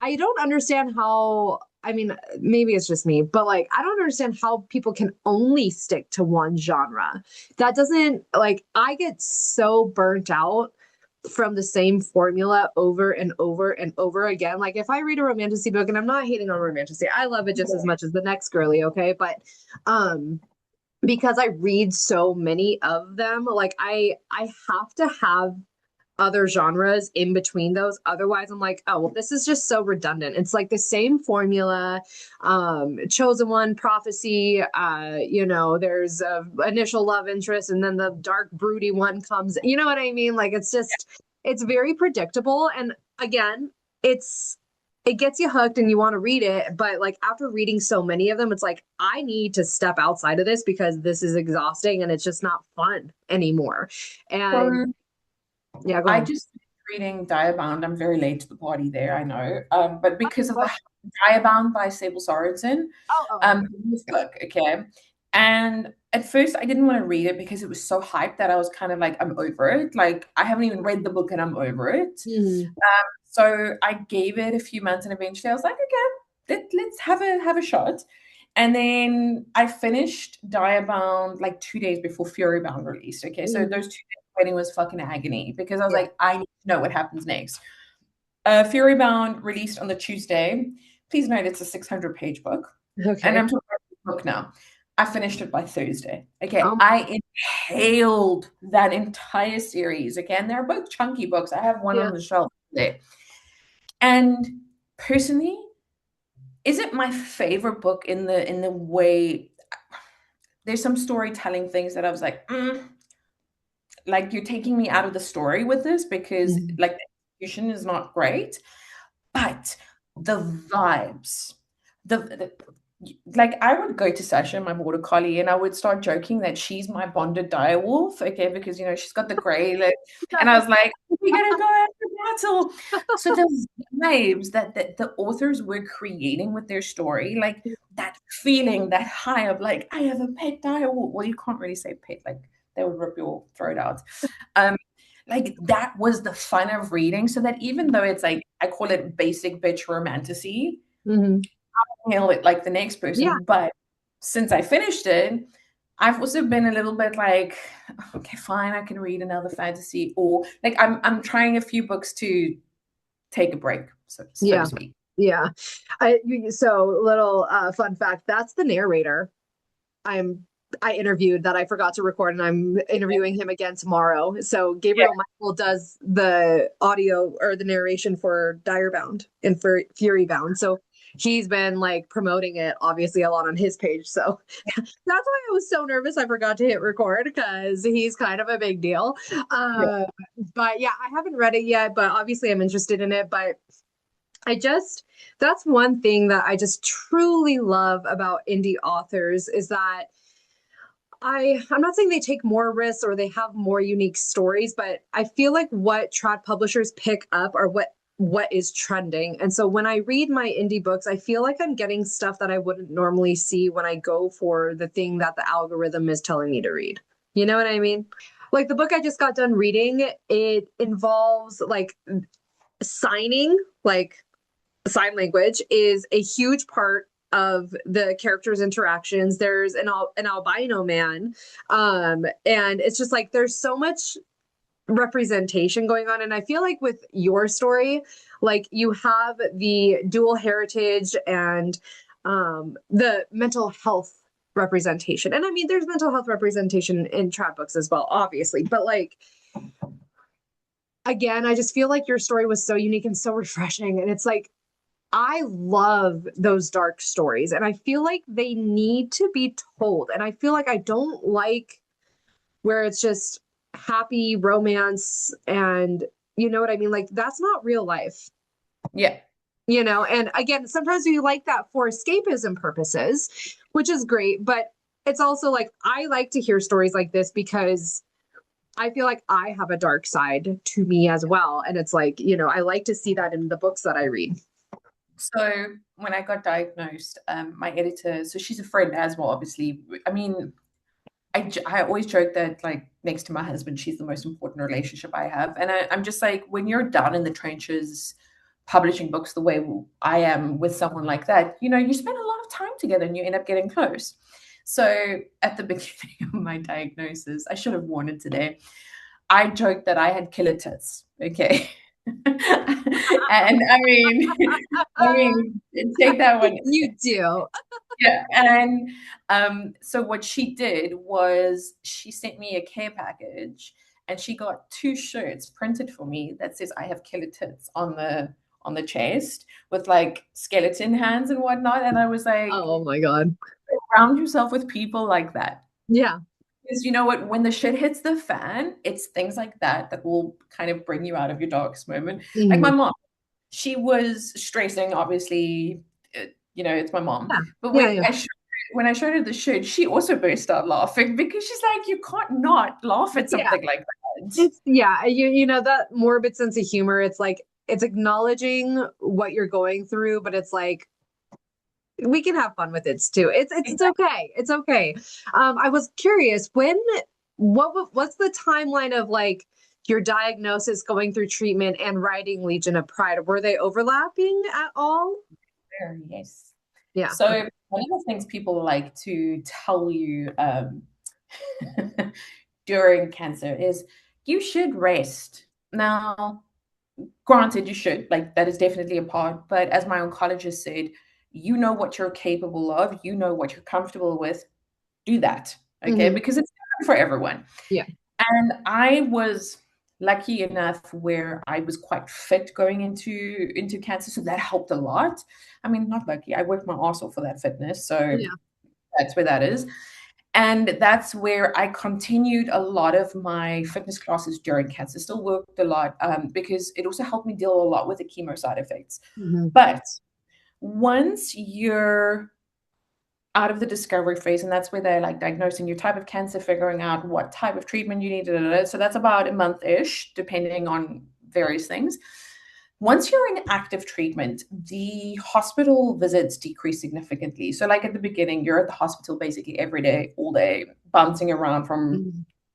I don't understand how, I mean, maybe it's just me, but like, I don't understand how people can only stick to one genre. That doesn't, like, I get so burnt out from the same formula over and over and over again. Like, if I read a romantasy book, and I'm not hating on romantasy, I love it just as much as the next girly, okay? But, because I read so many of them, like I have to have other genres in between those. Otherwise, I'm like, oh, well, this is just so redundant. It's like the same formula. Chosen One, Prophecy, there's a initial love interest and then the dark, broody one comes. You know what I mean? Like it's very predictable. And again, it gets you hooked and you want to read it. But like after reading so many of them, it's like, I need to step outside of this because this is exhausting and it's just not fun anymore. And So yeah, go I ahead. just finished reading Diabound. I'm very late to the party there, I know. But because of What? the Diabound by Sable Sorensen, Oh, this book, okay. And at first I didn't want to read it because it was so hyped that I was kind of like, I'm over it. Like I haven't even read the book and I'm over it. mhm. So I gave it a few months and eventually I was like, okay, let's have a shot. And then I finished Diabound like 2 days before Furybound released. Okay. So Mhm. those 2 days waiting was fucking agony because I was Yeah. like, I need to know what happens next. Furybound released on the Tuesday. Please note it's a 600-page book. And Okay. I'm talking about the book now. I finished it by Thursday. Okay. Um, I inhaled that entire series. Okay. And they're both chunky books. I have one yeah. on the shelf there. And personally, is it my favorite book in the way there's some storytelling things that I was like you're taking me out of the story with this because Mhm. like the execution is not great, but the vibes, the like I would go to Sasha, my border collie, and I would start joking that she's my bonded direwolf, okay, because she's got the gray look, and I was like, "We're gonna go after battle." So the vibes that the authors were creating with their story, like that feeling, that high of like, I have a pet direwolf. Well, you can't really say pet, like they would rip your throat out. Um, like that was the fun of reading. So that even though it's like, I call it basic bitch romantasy, Hmm. nail it like the next Yeah. person. But since I finished it, I've also been a little bit like, okay, fine, I can read another fantasy, or like I'm trying a few books to take a break, so to Yeah. speak. Yeah. So little fun fact, that's the narrator. I'm I interviewed that I forgot to record, and I'm interviewing him again tomorrow. So Yeah. Gabriel Michael does the audio or the narration for Direbound and for Furybound. So he's been like promoting it obviously a lot on his page. So that's why I was so nervous I forgot to hit record, because he's kind of a big deal. Yeah. Uh, but yeah, I haven't read it yet, but obviously I'm interested in it. But that's one thing that I just truly love about indie authors is that I'm not saying they take more risks or they have more unique stories, but I feel like what trad publishers pick up are what is trending. And so when I read my indie books, I feel like I'm getting stuff that I wouldn't normally see when I go for the thing that the algorithm is telling me to read. You know what I mean? Like the book I just got done reading, it involves like signing, like sign language is a huge part of the characters' interactions. There's an albino man, and it's just like there's so much representation going on. And I feel like with your story, like you have the dual heritage and the mental health representation. And I mean, there's mental health representation in trad books as well, obviously, but like again, I just feel like your story was so unique and so refreshing. And it's like I love those dark stories, and I feel like they need to be told. And I feel like I don't like where it's just happy romance and you know what I mean? Like that's not real life, Yeah. you know? And again, sometimes we like that for escapism purposes, which is great, but it's also like I like to hear stories like this because I feel like I have a dark side to me as well. And it's like, you know, I like to see that in the books that I read. So when I got diagnosed, my editor, so she's a friend as well, obviously. I mean, I always joke that like next to my husband, she's the most important relationship I have. And I'm just like, when you're down in the trenches publishing books the way I am with someone like that, you know, you spend a lot of time together and you end up getting close. So at the beginning of my diagnosis, I should have worn it today. I joked that I had killer tits. Okay. And I mean, take that one. You do. Yeah. And so what she did was she sent me a care package and she got two shirts printed for me that says I have killer tits on the chest with like skeleton hands and whatnot. And I was like, Oh my God. surround yourself with people like that. Yeah. Because you know what, when the shit hits the fan, it's things like that that will kind of bring you out of your darkest moment. Like my Mhm. mom, she was stressing, obviously, you know, it's my mom. Yeah. But Yeah. Yeah. when I showed her the shirt, she also burst out laughing because she's like, you can't not laugh at Yeah. something like that. It's yeah, you know that morbid sense of humor. It's like it's acknowledging what you're going through, but it's like we can have fun with it too. It's okay. It's okay. I was curious what's the timeline of like your diagnosis, going through treatment, and writing Legion of Pride? Were they overlapping at all? Very, yes. Yeah. So Okay. one of the things people like to tell you during cancer is you should rest. Now, granted, you should, like, that is definitely a part. But as my oncologist said, you know what you're capable of, you know what you're comfortable with, do that. Okay. Hmm. Because it's different for everyone. Yeah. And I was lucky enough where I was quite fit going into cancer. So that helped a lot. I mean, not lucky. I worked my arse off for that fitness. So Yeah. that's where that is. And that's where I continued a lot of my fitness classes during cancer. Still worked a lot because it also helped me deal a lot with the chemo side effects. Hmm. But once you're out of the discovery phase, and that's where they're like diagnosing your type of cancer, figuring out what type of treatment you need. Da, da, da. So that's about a month-ish, depending on various things. Once you're in active treatment, the hospital visits decrease significantly. So, like at the beginning, you're at the hospital basically every day, all day, bouncing around from Hmm.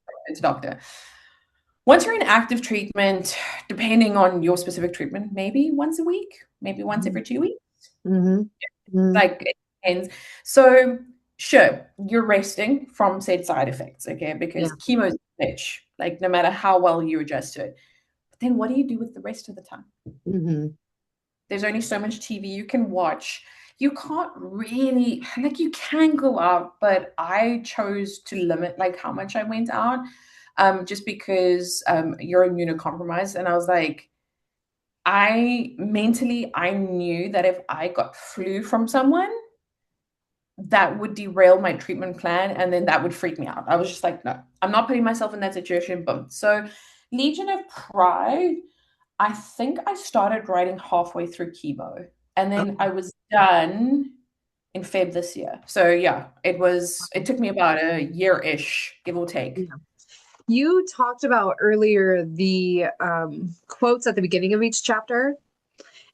doctor to doctor. Once you're in active treatment, depending on your specific treatment, maybe once a week, maybe once every 2 weeks. Mm-hmm. Mm-hmm. Like it depends. So sure, you're resting from said side effects, okay? Yeah. Because chemo is a bitch, like no matter how well you adjust to it. But then what do you do with the rest of the time? Mm-hmm. There's only so much TV you can watch. You can't really, like, you can go out, but I chose to limit like how much I went out, just because you're immunocompromised. And I was like, I knew that if I got flu from someone, that would derail my treatment plan, and then that would freak me out. I was just like, no, I'm not putting myself in that situation. Boom. So Legion of Pride, I think I started writing halfway through chemo, and then I was done in Feb this year. So yeah, it took me about a year-ish, give or take. Yeah. You talked about earlier the quotes at the beginning of each chapter,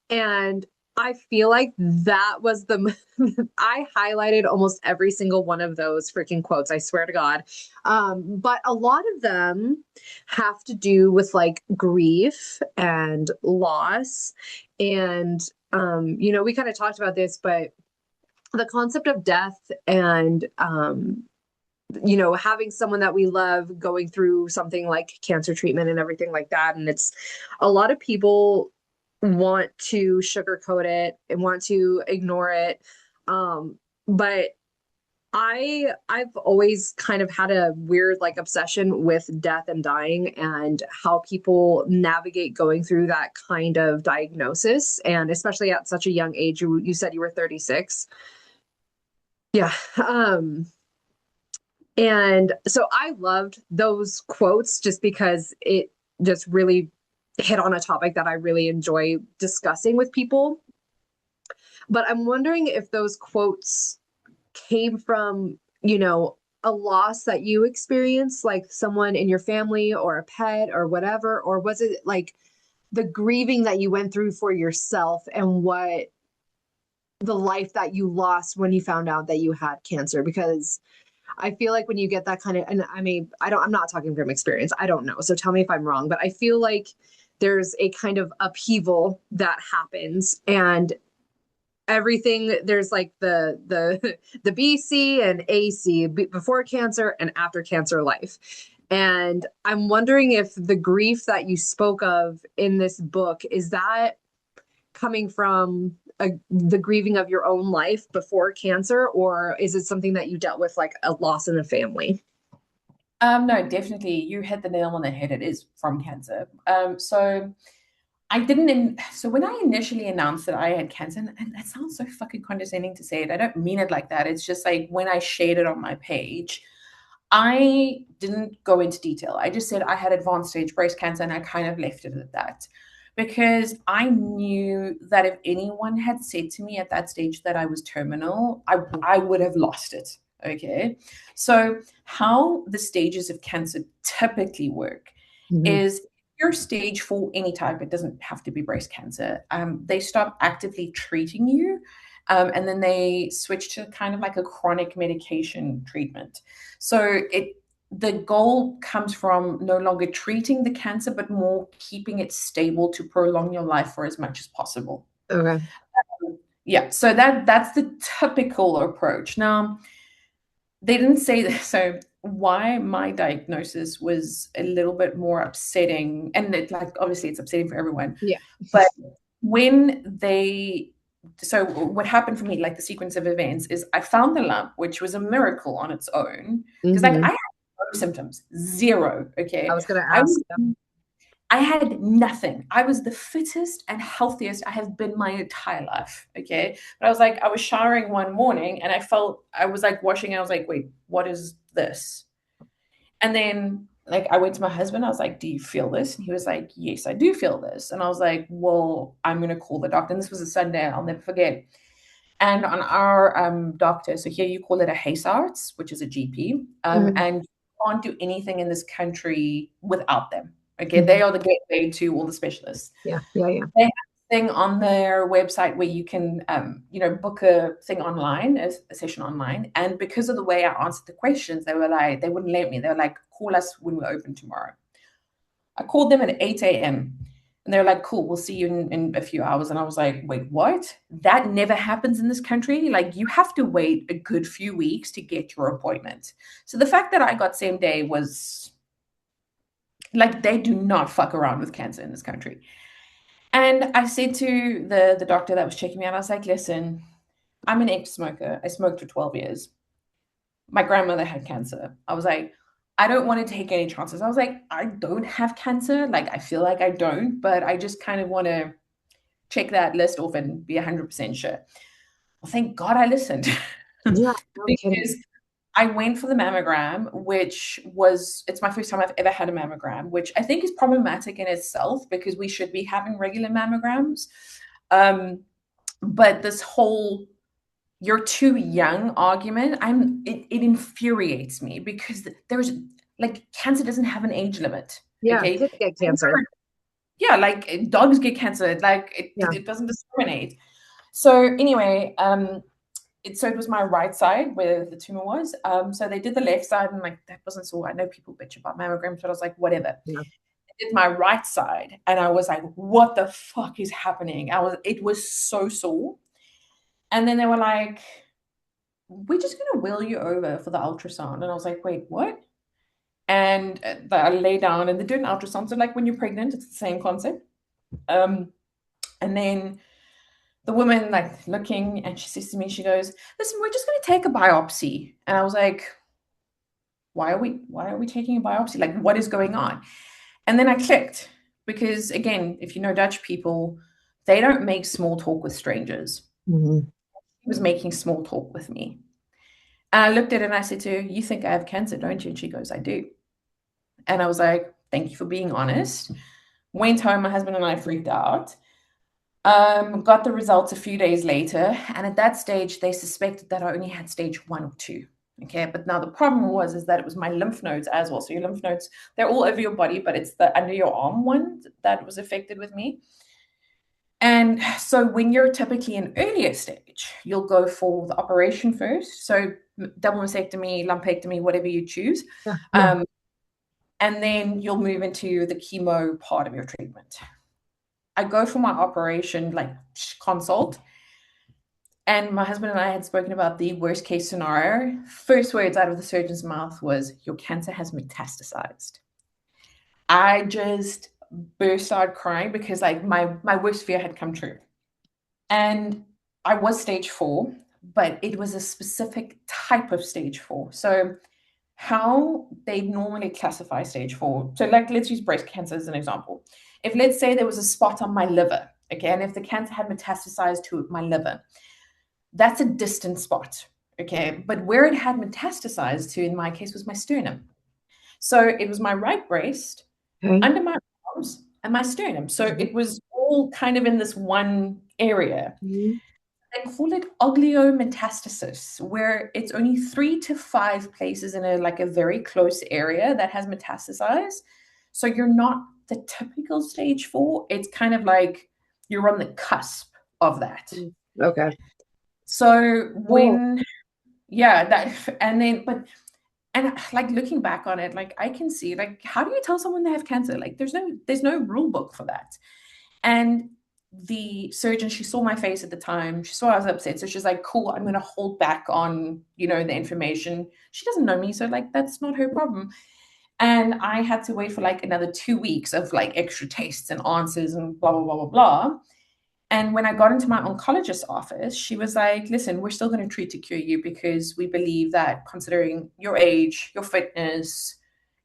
and I feel like that was I highlighted almost every single one of those freaking quotes, I swear to God. But a lot of them have to do with like grief and loss. And, we kind of talked about this, but the concept of death and, having someone that we love going through something like cancer treatment and everything like that. And it's a lot of people want to sugarcoat it and want to ignore it. But I've always kind of had a weird like obsession with death and dying and how people navigate going through that kind of diagnosis. And especially at such a young age, you said you were 36. Yeah. And so I loved those quotes just because it just really hit on a topic that I really enjoy discussing with people. But I'm wondering if those quotes came from, a loss that you experienced, like someone in your family or a pet or whatever, or was it like the grieving that you went through for yourself and what the life that you lost when you found out that you had cancer? Because I feel like when you get that kind of, and I mean, I'm not talking from experience. I don't know. So tell me if I'm wrong, but I feel like there's a kind of upheaval that happens and everything, there's like the BC and AC, before cancer and after cancer life. And I'm wondering if the grief that you spoke of in this book, is that coming from the grieving of your own life before cancer, or is it something that you dealt with like a loss in the family? No, definitely. You hit the nail on the head. It is from cancer. So I didn't. So when I initially announced that I had cancer, and that sounds so fucking condescending to say it. I don't mean it like that. It's just like when I shared it on my page, I didn't go into detail. I just said I had advanced stage breast cancer, and I kind of left it at that because I knew that if anyone had said to me at that stage that I was terminal, I would have lost it. Okay. So, how the stages of cancer typically work Mm-hmm. is your stage for any type, it doesn't have to be breast cancer, they stop actively treating you. And then they switch to kind of like a chronic medication treatment. So the goal comes from no longer treating the cancer, but more keeping it stable to prolong your life for as much as possible. Okay. Yeah, so that's the typical approach. Now, they didn't say that. So why my diagnosis was a little bit more upsetting, and it, like, obviously it's upsetting for everyone, Yeah. but when they so what happened for me, like the sequence of events, is I found the lump, which was a miracle on its own, because like Mm-hmm. I had no symptoms, zero. I Okay, was going to I ask. was I had nothing. I was the fittest and healthiest I have been my entire life. Okay. But I was like, I was showering one morning and I was like washing. I was like, wait, what is this? And then, like, I went to my husband. I was like, do you feel this? And he was like, yes, I do feel this. And I was like, well, I'm going to call the doctor. And this was a Sunday. I'll never forget. And on our doctor, so here you call it a HACE, which is a GP, Mhm. and you can't do anything in this country without them. Okay, they Mhm. are the gateway to all the specialists. Yeah. Yeah. Yeah. They have a thing on their website where you can, book a thing online, a session online. And because of the way I answered the questions, they were like, they wouldn't let me. They were like, call us when we're open tomorrow. I called them at 8 a.m. and they're like, cool, we'll see you in a few hours. And I was like, wait, what? That never happens in this country. Like, you have to wait a good few weeks to get your appointment. So the fact that I got same day was like, they do not fuck around with cancer in this country. And I said to the doctor that was checking me out, I was like, listen, I'm an ex-smoker. I smoked for 12 years. My grandmother had cancer. I was like, I don't want to take any chances. I was like, I don't have cancer. Like, I feel like I don't, but I just kind of want to check that list off and be 100% sure. Well, thank God I listened. Yeah, no kidding. Because I went for the mammogram, which was, it's my first time I've ever had a mammogram, which I think is problematic in itself because we should be having regular mammograms. But this whole you're too young argument, it infuriates me because there's like cancer doesn't have an age limit. Yeah, Okay. kids get cancer. Yeah, like dogs get cancer, like Yeah. it doesn't discriminate. So anyway, so it was my right side where the tumor was. So they did the left side and like that wasn't so. I know people bitch about mammograms, but I was like, whatever. Yeah. They did my right side, and I was like, what the fuck is happening? It was so sore. And then they were like, we're just going to wheel you over for the ultrasound. And I was like, wait, what? And I lay down and they do an ultrasound. So like when you're pregnant, it's the same concept. And then the woman like looking and she says to me, she goes, listen, we're just going to take a biopsy. And I was like, why are we taking a biopsy? Like, what is going on? And then I clicked because again, if you know Dutch people, they don't make small talk with strangers. Mm-hmm. He was making small talk with me. And I looked at it and I said to her, you think I have cancer, don't you? And she goes, I do. And I was like, thank you for being honest. Went home, my husband and I freaked out. Got the results a few days later. And at that stage, they suspected that I only had stage 1 or 2. Okay. But now the problem is that it was my lymph nodes as well. So your lymph nodes, they're all over your body, but it's the under your arm one that was affected with me. And so when you're typically in earlier stage, you'll go for the operation first. So double mastectomy, lumpectomy, whatever you choose. Yeah. And then you'll move into the chemo part of your treatment. I go for my operation, like consult. And my husband and I had spoken about the worst case scenario. First words out of the surgeon's mouth was, your cancer has metastasized. I just burst out crying because like my worst fear had come true. And I was stage 4, but it was a specific type of stage 4. So how they normally classify stage 4. So like, let's use breast cancer as an example. If let's say there was a spot on my liver, okay, and if the cancer had metastasized to my liver, that's a distant spot, okay? But where it had metastasized to, in my case, was my sternum. So it was my right breast, Okay. under my arms, and my sternum. So it was all kind of in this one area. Mm-hmm. They call it oligometastasis, where it's only 3 to 5 places in a very close area that has metastasized. So you're not the typical stage 4. It's kind of like you're on the cusp of that. Okay. So when, yeah, that, and then, but, and like looking back on it, like I can see, like, how do you tell someone they have cancer? Like there's no rule book for that. And the surgeon, she saw my face at the time. She saw I was upset. So she's like, cool, I'm going to hold back on, the information. She doesn't know me. So like, that's not her problem. And I had to wait for like another 2 weeks of like extra tests and answers and blah, blah, blah, blah, blah. And when I got into my oncologist's office, she was like, listen, we're still going to treat to cure you because we believe that considering your age, your fitness,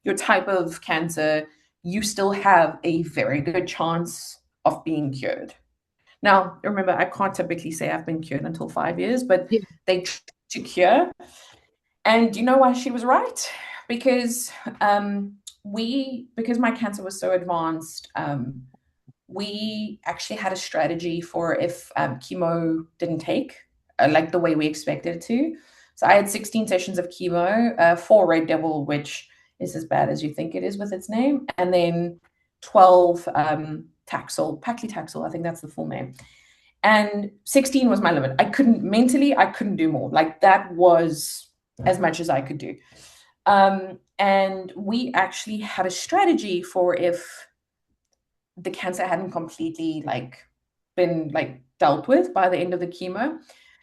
your type of cancer, you still have a very good chance of being cured. Now, remember, I can't typically say I've been cured until 5 years, but they treat to cure. And you know why she was right? Because because my cancer was so advanced, we actually had a strategy for if chemo didn't take like the way we expected it to. So I had 16 sessions of chemo, 4 Red Devil, which is as bad as you think it is with its name, and then 12 Taxol, paclitaxel, I think that's the full name. And 16 was my limit. I couldn't do more. Like that was as much as I could do. And we actually had a strategy for if the cancer hadn't completely like been like dealt with by the end of the chemo.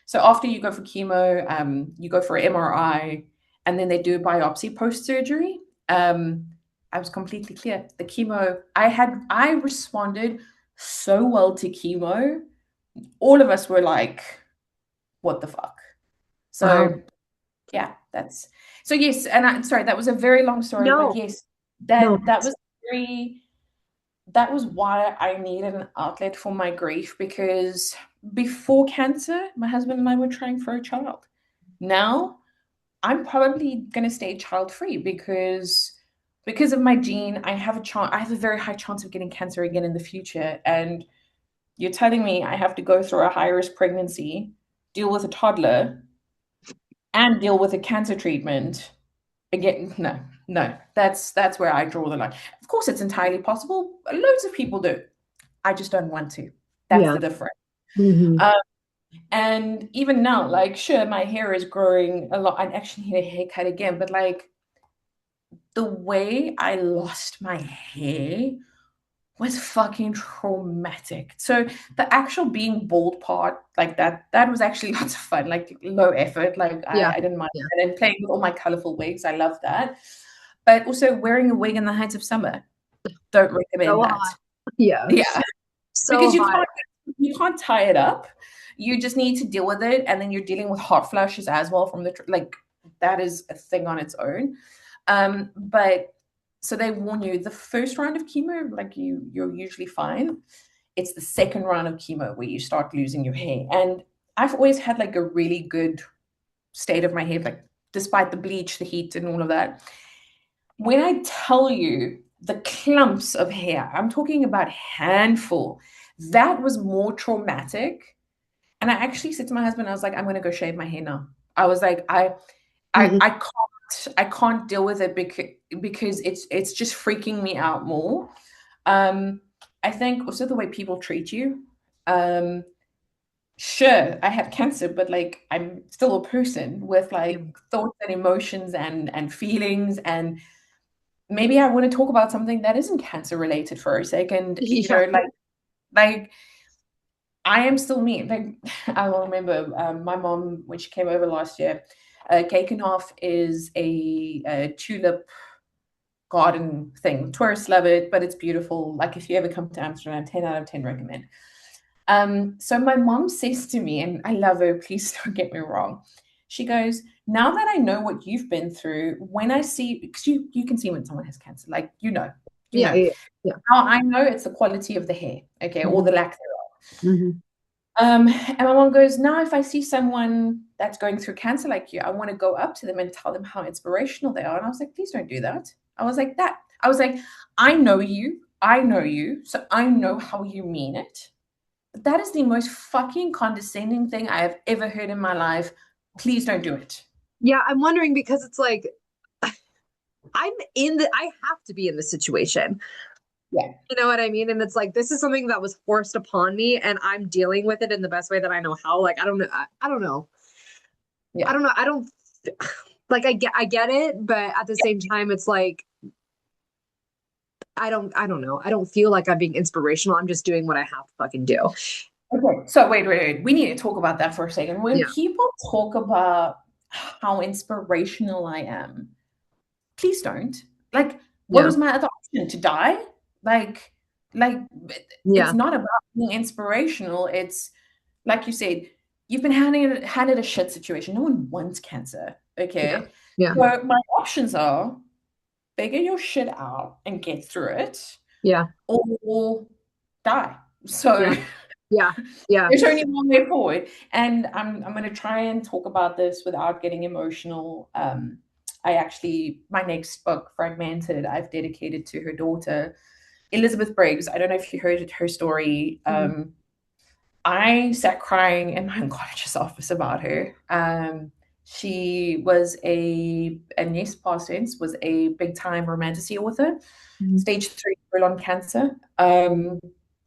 So after you go for chemo, you go for MRI, and then they do a biopsy post surgery. I was completely clear. The chemo, I responded so well to chemo. All of us were like, "What the fuck?" Wow. So yeah, that's so yes. And I'm sorry, that was a very long story, but No, yes, no. that was very that was why I needed an outlet for my grief, because before cancer, my husband and I were trying for a child. Now, I'm probably going to stay child free because of my gene. I have a very high chance of getting cancer again in the future, and you're telling me I have to go through a high risk pregnancy, deal with a toddler, and deal with a cancer treatment again. No, no, that's where I draw the line. Of course, it's entirely possible. Loads of people do. I just don't want to. That's Yeah. the difference. Hmm. Um, and even now, like, sure, my hair is growing a lot. I actually need a haircut again, but like the way I lost my hair was fucking traumatic. So the actual being bald part, like that was actually lots of fun, like low effort. Like Yeah. I didn't mind Yeah. that. And playing with all my colorful wigs, I love that. But also wearing a wig in the height of summer, don't recommend So that. hot. Yeah. Yeah, So because hot. you can't tie it up. You just need to deal with it, and then you're dealing with hot flashes as well from the like that is a thing on its own. But so they warn you the first round of chemo, like you're usually fine. It's the second round of chemo where you start losing your hair. And I've always had like a really good state of my hair, like despite the bleach, the heat, and all of that. When I tell you the clumps of hair, I'm talking about handful. That was more traumatic. And I actually said to my husband, I was like, I'm gonna go shave my hair now. I was like, I Mhm. I can't deal with it because it's just freaking me out more. Um, I think also the way people treat you. Um, sure, I had cancer, but like I'm still a person with Yeah. like thoughts and emotions and feelings, and maybe I want to talk about something that isn't cancer related for a second. You Yeah. know, like I am still me. Like I will remember my mom when she came over last year. Keukenhof is a tulip garden thing. Tourists love it, but it's beautiful. Like if you ever come to Amsterdam, 10 out of 10 recommend. So my mom says to me, and I love her, please don't get me wrong. She goes, now that I know what you've been through, when I see, because you can see when someone has cancer, like you Yeah. know. Yeah. Yeah. Now I know it's the quality of the hair, okay, or Mhm. the lack thereof. Mhm. And my mom goes, now if I see someone that's going through cancer like you, I want to go up to them and tell them how inspirational they are. And I was like, please don't do that. I was like, that. I was like, I know you, so I know how you mean it. But that is the most fucking condescending thing I have ever heard in my life. Please don't do it. Yeah. I'm wondering because it's like I have to be in the situation. Yeah. You know what I mean? And it's like this is something that was forced upon me and I'm dealing with it in the best way that I know how. Like I don't know. I don't know. I Yeah. don't know. I don't like I get it, but at the same time it's like I don't know. I don't feel like I'm being inspirational. I'm just doing what I have to fucking do. Okay. So wait. We need to talk about that for a second. When Yeah. people talk about how inspirational I am, please don't. Like, what Yeah. was my other option? To die? Like, like it's Yeah. not about being inspirational. It's like you said, you've been handed a shit situation. No one wants cancer. Yeah. Okay. Yeah. So my options are figure your shit out and get through it, Yeah. or die. So Yeah. Yeah. Yeah. there's only one way forward. And I'm gonna try and talk about this without getting emotional. I actually my next book, Fragmented, I've dedicated to her daughter, Elizabeth Briggs. I don't know if you heard her story. Mhm. I sat crying in my oncologist's office about her. She was and yes, past tense, was a big time romantasy author, Mhm. stage 3 colon cancer,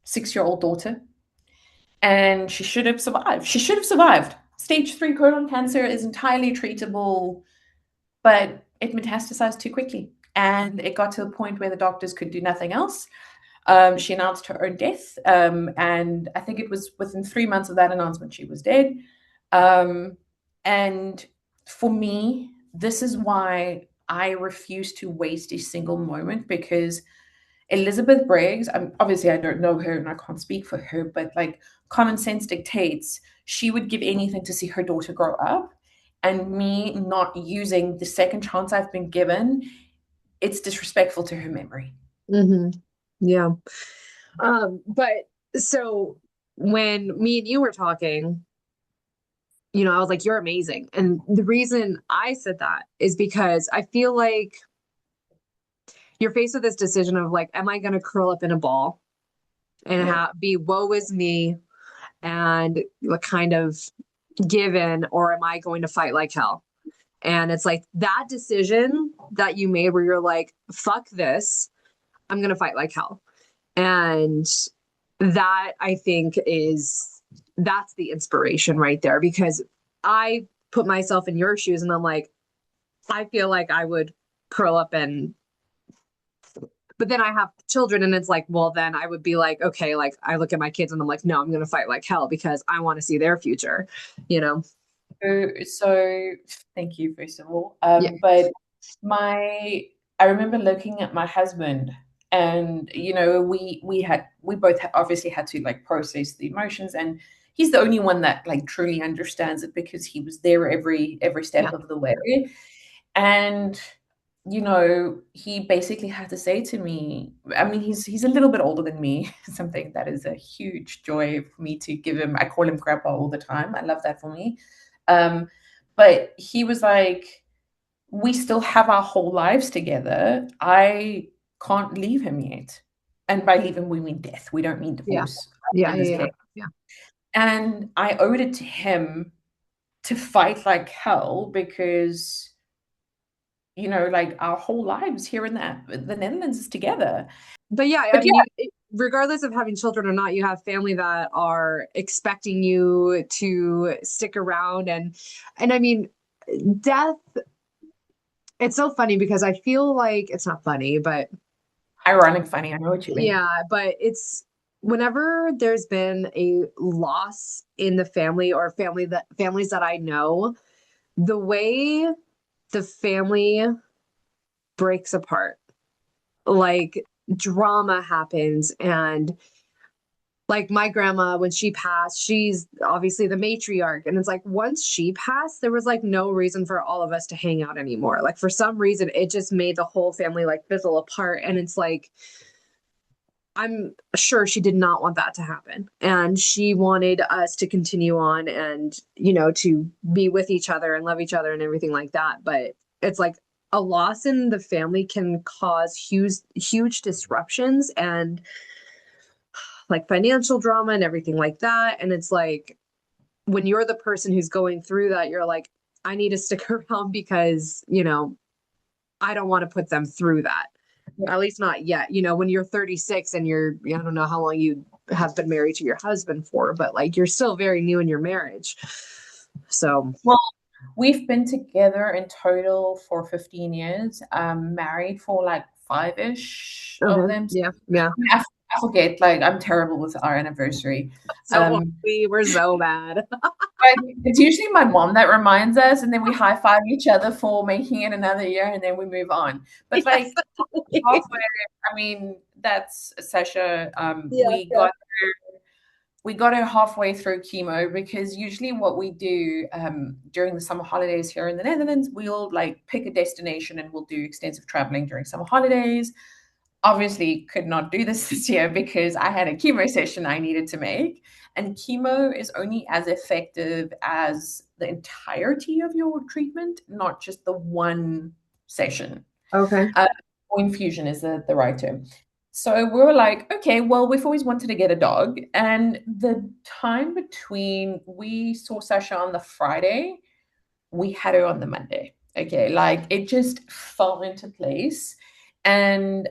6-year-old daughter, and she should have survived. She should have survived. Stage 3 colon cancer is entirely treatable, but it metastasized too quickly. And it got to a point where the doctors could do nothing else. She announced her own death. And I think it was within 3 months of that announcement, she was dead. And for me, this is why I refuse to waste a single moment, because Elizabeth Briggs, obviously I don't know her and I can't speak for her, but like common sense dictates she would give anything to see her daughter grow up. And me not using the second chance I've been given, it's disrespectful to her memory. Hmm. Yeah. But so when me and you were talking, I was like, you're amazing. And the reason I said that is because I feel like you're faced with this decision of like, am I going to curl up in a ball and Yeah. be woe is me and kind of give in, or am I going to fight like hell? And it's like that decision that you made where you're like, fuck this, I'm going to fight like hell. And that I think that's the inspiration right there, because I put myself in your shoes and I'm like, I feel like I would curl up and, but then I have children and it's like, well, then I would be like, okay, like I look at my kids and I'm like, no, I'm going to fight like hell because I want to see their future, you know? So thank you, first of all. Yeah. But I remember looking at my husband, and we both obviously had to like process the emotions, and he's the only one that like truly understands it because he was there every Yeah. step of the way. And he basically had to say to me, I mean, he's a little bit older than me, something that is a huge joy for me to give him. I call him grandpa all the time. I love that for me. Um, but he was like, we still have our whole lives together. I can't leave him yet. And by leave him, we mean death. We don't mean Yeah. divorce Yeah. in this Yeah. case. Yeah. And I owed it to him to fight like hell because, like our whole lives here in the Netherlands is together. But yeah, I But mean, regardless of having children or not, you have family that are expecting you to stick around, and I mean, death. It's so funny because I feel like it's not funny, but ironic, funny. I know what you mean. yeah, but it's whenever there's been a loss in the family or families that I know, the way the family breaks apart, like drama happens. And like my grandma, when she passed, she's obviously the matriarch. And it's like once she passed, there was like no reason for all of us to hang out anymore. Like for some reason, it just made the whole family like fizzle apart. And it's like, I'm sure she did not want that to happen. And she wanted us to continue on and, to be with each other and love each other and everything like that. But it's like a loss in the family can cause huge disruptions and like financial drama and everything like that. And it's like when you're the person who's going through that, you're like, I need to stick around because, I don't want to put them through that. Yeah. At least not yet. When you're 36 and I don't know how long you have been married to your husband for, but like you're still very new in your marriage. So, well, we've been together in total for 15 years, married for like five-ish of them. yeah, yeah. I forget, like I'm terrible with our anniversary. So we were so bad. It's usually my mom that reminds us, and then we high five each other for making it another year, and then we move on. But like halfway, I mean, that's Sasha. We got her halfway through chemo because usually what we do during the summer holidays here in the Netherlands, we'll like pick a destination and we'll do extensive traveling during summer holidays. Obviously, could not do this this year because I had a chemo session I needed to make. And chemo is only as effective as the entirety of your treatment, not just the one session. Okay. Or infusion is the right term. So we were like, okay, well, we've always wanted to get a dog. And the time between we saw Sasha on the Friday, we had her on the Monday. Okay, like it just fell into place. And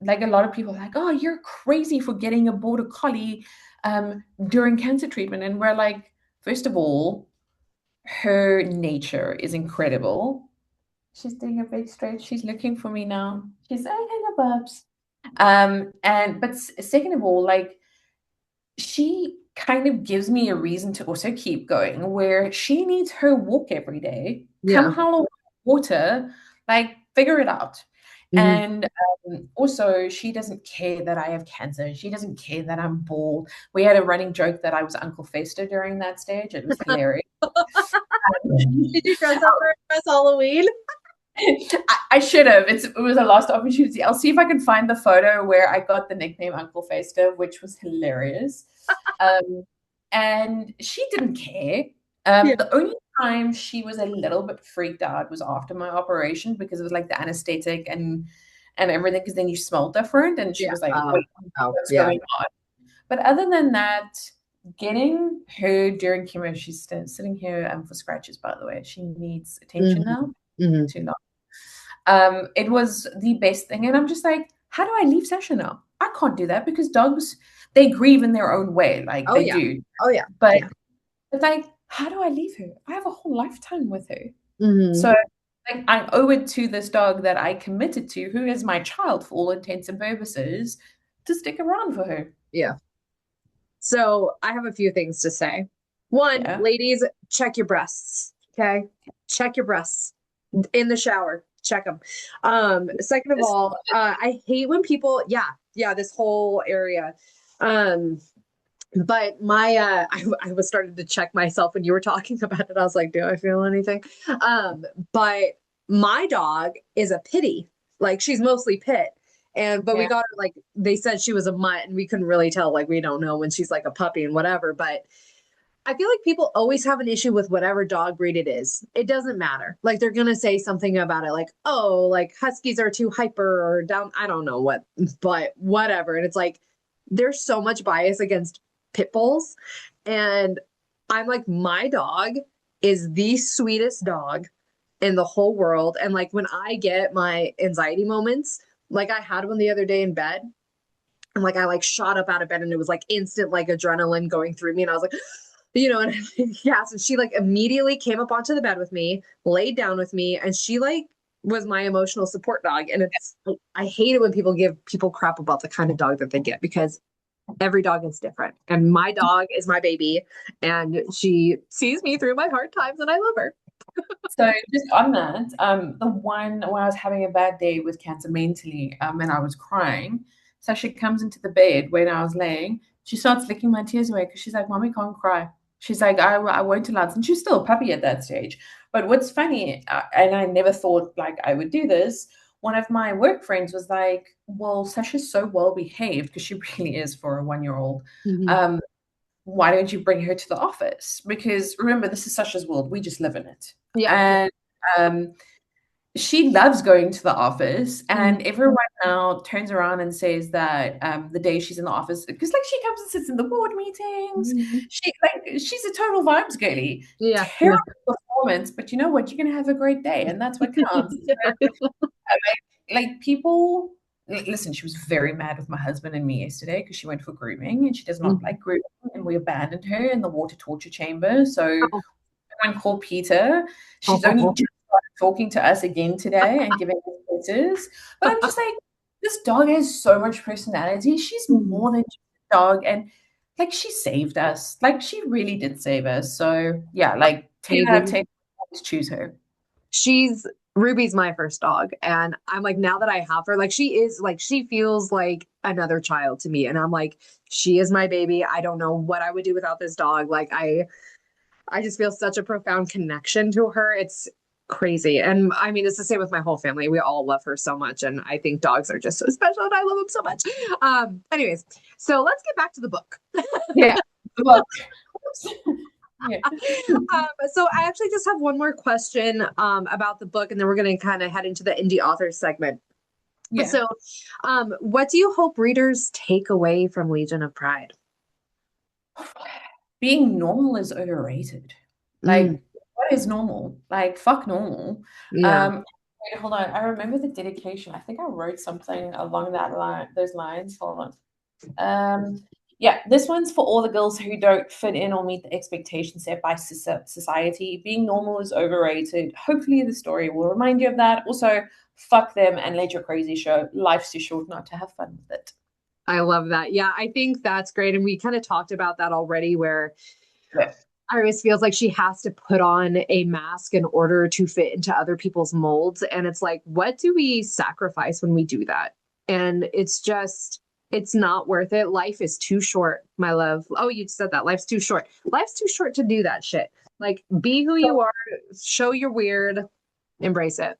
like a lot of people are like, oh, you're crazy for getting a border collie during cancer treatment. And we're like, first of all, her nature is incredible. She's doing a big stretch. She's looking for me now. She's saying hello, Bubs. And but second of all, like she kind of gives me a reason to also keep going where she needs her walk every day. Come Yeah. hell or water, like figure it out. Mhm. And also, she doesn't care that I have cancer. She doesn't care that I'm bald. We had a running joke that I was Uncle Fester during that stage. It was hilarious. Did you dress up for us Halloween? I should have. It was a lost opportunity. I'll see if I can find the photo where I got the nickname Uncle Fester, which was hilarious. Um, and she didn't care. Yeah. The only time she was a little bit freaked out was after my operation because it was like the anesthetic and everything. Because then you smell different, and she Yeah. was like, "Wait, Oh, what's yeah. going on?" But other than that, getting her during chemo, she's sitting here for scratches. By the way, she needs attention Mhm. now. Mhm. Too long. It was the best thing. And I'm just like, how do I leave Sasha now? I can't do that because dogs, they grieve in their own way, like Oh they yeah. do. Oh yeah. But Yeah. it's like, how do I leave her? I have a whole lifetime with her. Mhm. So like I owe it to this dog that I committed to, who is my child for all intents and purposes, to stick around for her. Yeah. So I have a few things to say. One, Yeah. ladies, check your breasts. Okay. Check your breasts in the shower. Check them. Second of This- all, I hate when people, yeah, this whole area. Um, but my I was starting to check myself when you were talking about it. I was like, do I feel anything? But my dog is a pitty. Like she's mostly pit. And but we Yeah. got her like they said she was a mutt and we couldn't really tell, like we don't know when she's like a puppy and whatever. But I feel like people always have an issue with whatever dog breed it is. It doesn't matter. Like they're gonna say something about it, like, oh, like huskies are too hyper or down. I don't know what, but whatever. And it's like there's so much bias against pit bulls. And I'm like, my dog is the sweetest dog in the whole world. And like when I get my anxiety moments, like I had one the other day in bed. And like I like shot up out of bed and it was like instant like adrenaline going through me. And I was like, and yeah, so she like immediately came up onto the bed with me, laid down with me, and she like was my emotional support dog. And it's I hate it when people give people crap about the kind of dog that they get because every dog is different. And my dog is my baby and she sees me through my hard times and I love her. So just on that, the one where I was having a bad day with cancer mentally, and I was crying. So she comes into the bed when I was laying. She starts licking my tears away because she's like, "Mommy can't cry." She's like, I won't allow this. And she's still a puppy at that stage. But what's funny, and I never thought like I would do this. One of my work friends was like, "Well, Sasha's so well behaved because she really is for a 1 year old. Mhm. Um, why don't you bring her to the office? Because remember, this is Sasha's world. We just live in it." Yeah. And um, she loves going to the office, Mhm. and everyone now turns around and says that the day she's in the office, because like she comes and sits in the board meetings, Mhm. she's a total vibes girly. Yeah. Terrible performance, but you know what? You're gonna have a great day, and that's what counts. Like people listen, she was very mad with my husband and me yesterday because she went for grooming and she does not Mhm. like grooming, and we abandoned her in the water torture chamber. So Oh. someone called Peter. She's only Oh. just started talking to us again today and giving us kisses. But I'm just like, this dog has so much personality. She's Mhm. more than just a dog. And like she saved us. Like she really did save us. So yeah, like 10 out of Amazing. 10 to choose her. She's Ruby's my first dog. And I'm like, now that I have her, like she is like she feels like another child to me. And I'm like, she is my baby. I don't know what I would do without this dog. Like I just feel such a profound connection to her. It's crazy. And I mean, it's the same with my whole family. We all love her so much. And I think dogs are just so special and I love them so much. Anyways, so let's get back to the book. Yeah. Well, yeah. So I actually just have one more question about the book, and then we're going to kind of head into the indie authors segment. Yeah. So, what do you hope readers take away from Legion of Pride? Being normal is overrated. Mm, Like, what is normal? Like, fuck normal. yeah. Wait, hold on. I remember the dedication. I think I wrote something along those lines. Hold on. Yeah, this one's for all the girls who don't fit in or meet the expectations set by society. Being normal is overrated. Hopefully, the story will remind you of that. Also, fuck them and let your crazy show. Life's too short not to have fun with it. I love that. Yeah, I think that's great. And we kind of talked about that already, where Yeah. Iris feels like she has to put on a mask in order to fit into other people's molds. And it's like, what do we sacrifice when we do that? And it's just, it's not worth it. Life is too short, my love. Oh, you said that. Life's too short. Life's too short to do that shit. Like, be who you are, show you're weird, embrace it.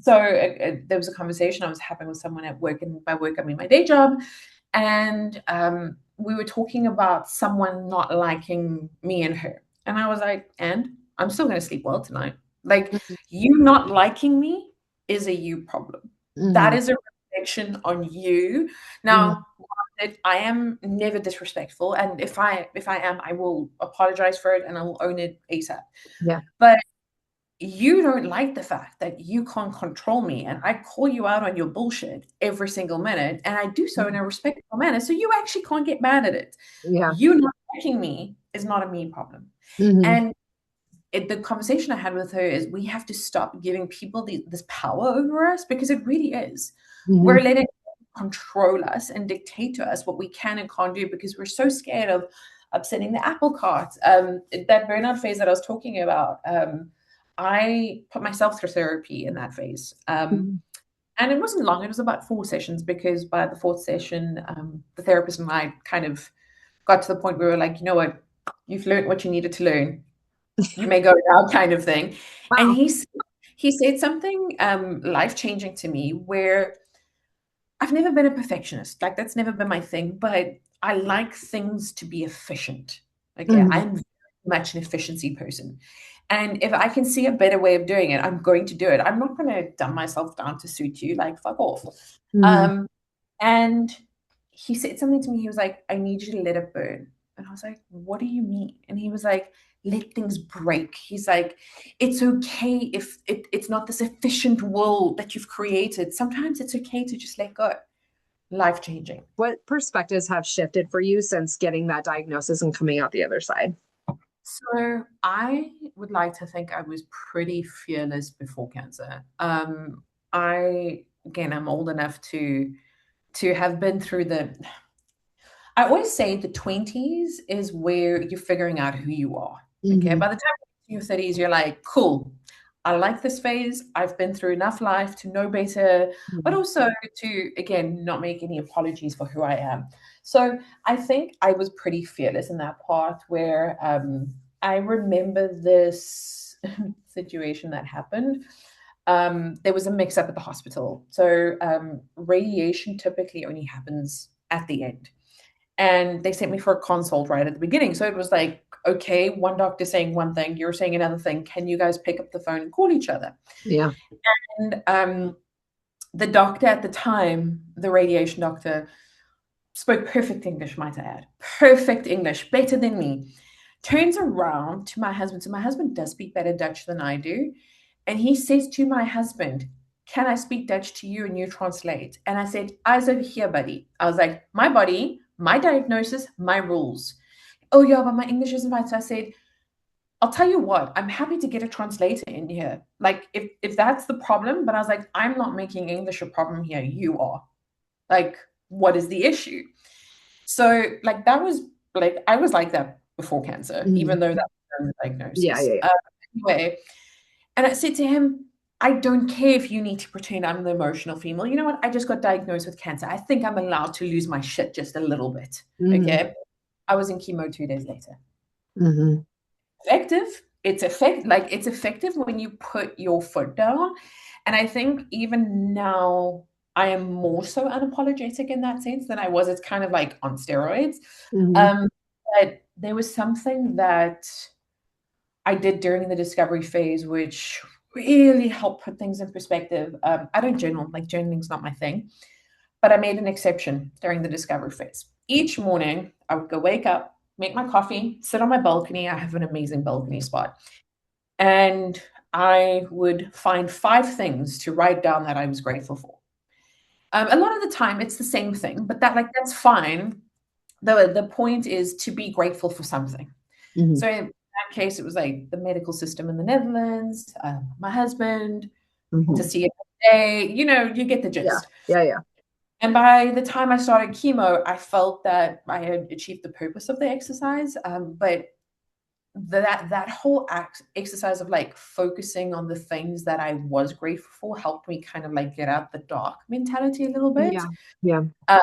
So there was a conversation I was having with someone at work, and by work I mean my day job, and we were talking about someone not liking me and her, and I was like, and I'm still going to sleep well tonight. Like, you not liking me is a you problem. That is a reflection on you. Now, I am never disrespectful, and if I am, I will apologize for it and I will own it ASAP. Yeah. But you don't like the fact that you can't control me, and I call you out on your bullshit every single minute, and I do so in a respectful manner, so you actually can't get mad at it. Yeah. You not liking me is not a me problem. And the conversation I had with her is, we have to stop giving people this power over us, because it really is. We're letting control us and dictate to us what we can and can't do, because we're so scared of upsetting the apple cart. That burnout phase that I was talking about, I put myself through therapy in that phase. And it wasn't long. It was about 4 sessions, because by the 4th session, the therapist and I kind of got to the point where we were like, you know what, you've learned what you needed to learn. You may go now, kind of thing. Wow. And he said something life-changing to me, where I've never been a perfectionist. Like, that's never been my thing, but I like things to be efficient. Okay. I'm very much an efficiency person. And if I can see a better way of doing it, I'm going to do it. I'm not going to dumb myself down to suit you. Like, fuck off. And he said something to me. He was like, I need you to let it burn. And I was like, what do you mean? And he was like, let things break. He's like, it's okay if it's not this efficient world that you've created. Sometimes it's okay to just let go. Life-changing. What perspectives have shifted for you since getting that diagnosis and coming out the other side? So I would like to think I was pretty fearless before cancer. I'm old enough to have been through I always say the 20s is where you're figuring out who you are. Okay. By the time you're in your 30s, you're like, cool, I like this phase. I've been through enough life to know better, but also to, again, not make any apologies for who I am. So I think I was pretty fearless in that part, where I remember this situation that happened. There was a mix-up at the hospital. So radiation typically only happens at the end. And they sent me for a consult right at the beginning. So it was like, okay, one doctor saying one thing, you're saying another thing. Can you guys pick up the phone and call each other? Yeah. And the doctor at the time, the radiation doctor, spoke perfect English, might I add. Perfect English, better than me. Turns around to my husband. So my husband does speak better Dutch than I do. And he says to my husband, can I speak Dutch to you and you translate? And I said, eyes over here, buddy. I was like, my body, my diagnosis, my rules. Oh, yeah, but my English isn't right. So I said, I'll tell you what, I'm happy to get a translator in here. Like, if that's the problem, but I was like, I'm not making English a problem here. You are. Like, what is the issue? So, like, that was, like, I was like that before cancer, even though that was the diagnosis. Yeah. Anyway, and I said to him, I don't care if you need to pretend I'm the emotional female. You know what? I just got diagnosed with cancer. I think I'm allowed to lose my shit just a little bit. Okay. I was in chemo 2 days later. Effective. It's effective when you put your foot down. And I think even now I am more so unapologetic in that sense than I was. It's kind of like on steroids. But there was something that I did during the discovery phase, which really helped put things in perspective. I don't journal, like journaling's not my thing, but I made an exception during the discovery phase. Each morning I would go wake up, make my coffee, sit on my balcony. I have an amazing balcony spot. And I would find 5 things to write down that I was grateful for. A lot of the time it's the same thing, but that's fine. the point is to be grateful for something. Mhm. So in that case, it was like the medical system in the Netherlands, my husband, to Mhm. see it every day. You get the Yeah. gist. Yeah. Yeah. And by the time I started chemo, I felt that I had achieved the purpose of the exercise. But that whole exercise of like focusing on the things that I was grateful for helped me kind of like get out the dark mentality a little bit. Yeah. Yeah. Um,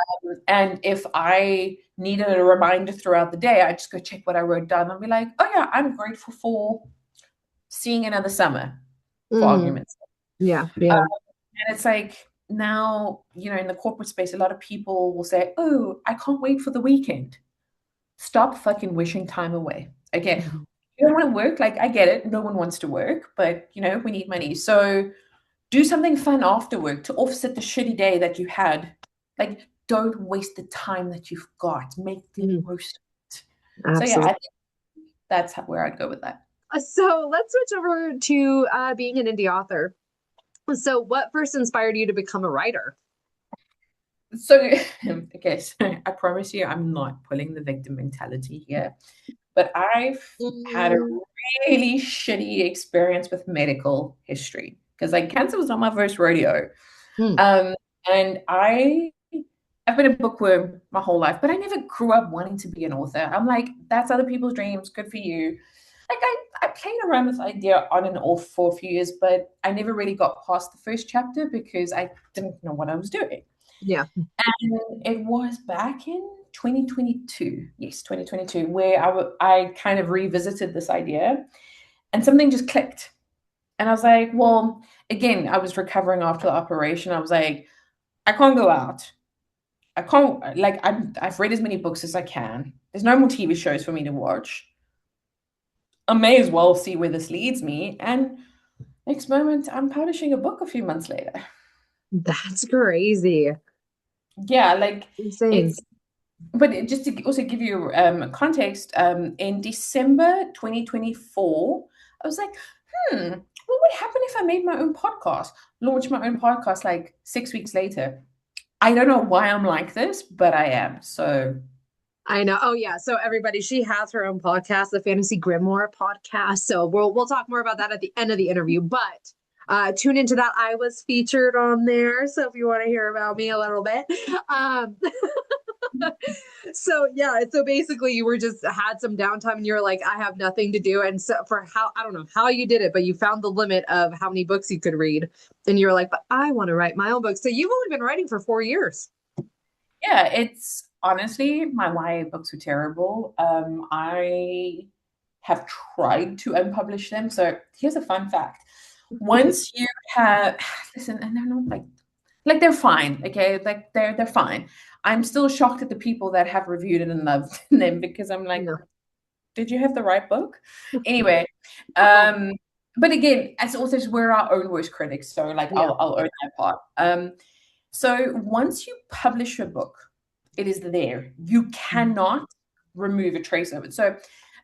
and if I needed a reminder throughout the day, I just go check what I wrote down and be like, oh yeah, I'm grateful for seeing another summer, for Mhm. arguments. Yeah. Uh, Yeah. and it's like now, in the corporate space, a lot of people will say, oh, I can't wait for the weekend. Stop fucking wishing time away. Okay. Mhm. You don't want to work. Like, I get it. No one wants to work, but we need money. So do something fun after work to offset the shitty day that you had. Like, don't waste the time that you've got. Make the Mhm. most of it. So yeah, I Absolutely. think that's where I'd go with that. So let's switch over to being an indie author. So, what first inspired you to become a writer? So, okay, so I promise you, I'm not pulling the victim mentality here, but I've had a Mm. really shitty experience with medical history because like cancer was not my first rodeo. Mm. Um, and I've been a bookworm my whole life, but I never grew up wanting to be an author. I'm like, that's other people's dreams. Good for you. Like I played around with the idea on and off for a few years, but I never really got past the first chapter because I didn't know what I was doing. Yeah. And it was back in 2022, yes, 2022, where I kind of revisited this idea and something just clicked. And I was like, well, again, I was recovering after the operation. I was like, I can't go out. I can't, like, I've read as many books as I can. There's no more TV shows for me to watch. I may as well see where this leads me. And next moment, I'm publishing a book a few months later. That's crazy. Yeah, like Insane. it's but just to also give you context, in December 2024, I was like, what would happen if I made my own podcast, launched my own podcast like 6 weeks later? I don't know why I'm like this, but I am. So, I know. Oh yeah. So everybody, she has her own podcast, the Fantasy Grimoire podcast. So we'll talk more about that at the end of the interview. But tune into that. I was featured on there. So if you want to hear about me a little bit. Um so yeah, so basically you were just had some downtime and you were like, I have nothing to do. And so for how I don't know how you did it, but you found the limit of how many books you could read. And you were like, but I want to write my own book. So you've only been writing for 4 years. yeah, it's honestly, my YA books were terrible. I have tried to unpublish them. So, here's a fun fact. Once you have, listen, and they're not like they're fine, okay? Like they're fine. I'm still shocked at the people that have reviewed it and loved them because I'm like, No. did you have the right book? Anyway, Oh, but again, as authors, we're our own worst critics, so like yeah. I'll own that part. So once you publish a book, it is there. You cannot remove a trace of it. So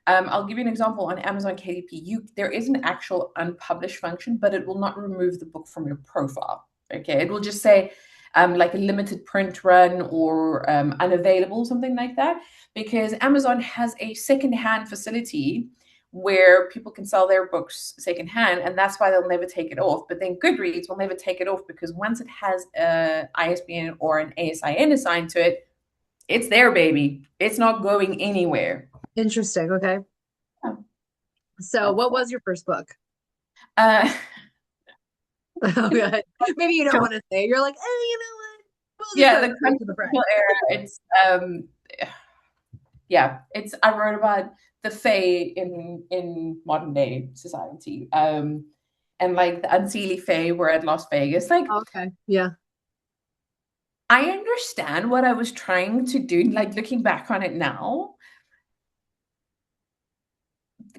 I'll give you an example on Amazon KDP. There is an actual unpublished function, but it will not remove the book from your profile. Okay, it will just say like a limited print run or unavailable, something like that, because Amazon has a secondhand facility where people can sell their books secondhand, and that's why they'll never take it off. But then Goodreads will never take it off because once it has a ISBN or an ASIN assigned to it, it's there, baby. It's not going anywhere. Interesting. Okay. Yeah, So, that's what that. was your first book? Uh, Okay. Maybe you don't want to say. You're like, oh, you know what? We'll just yeah, cut the it straight to the controversial front. era. It's yeah, it's I wrote about the Fae in modern day society. And like the Unseelie Fae were at Las Vegas. Like Okay. Yeah. I understand what I was trying to do, like looking back on it now,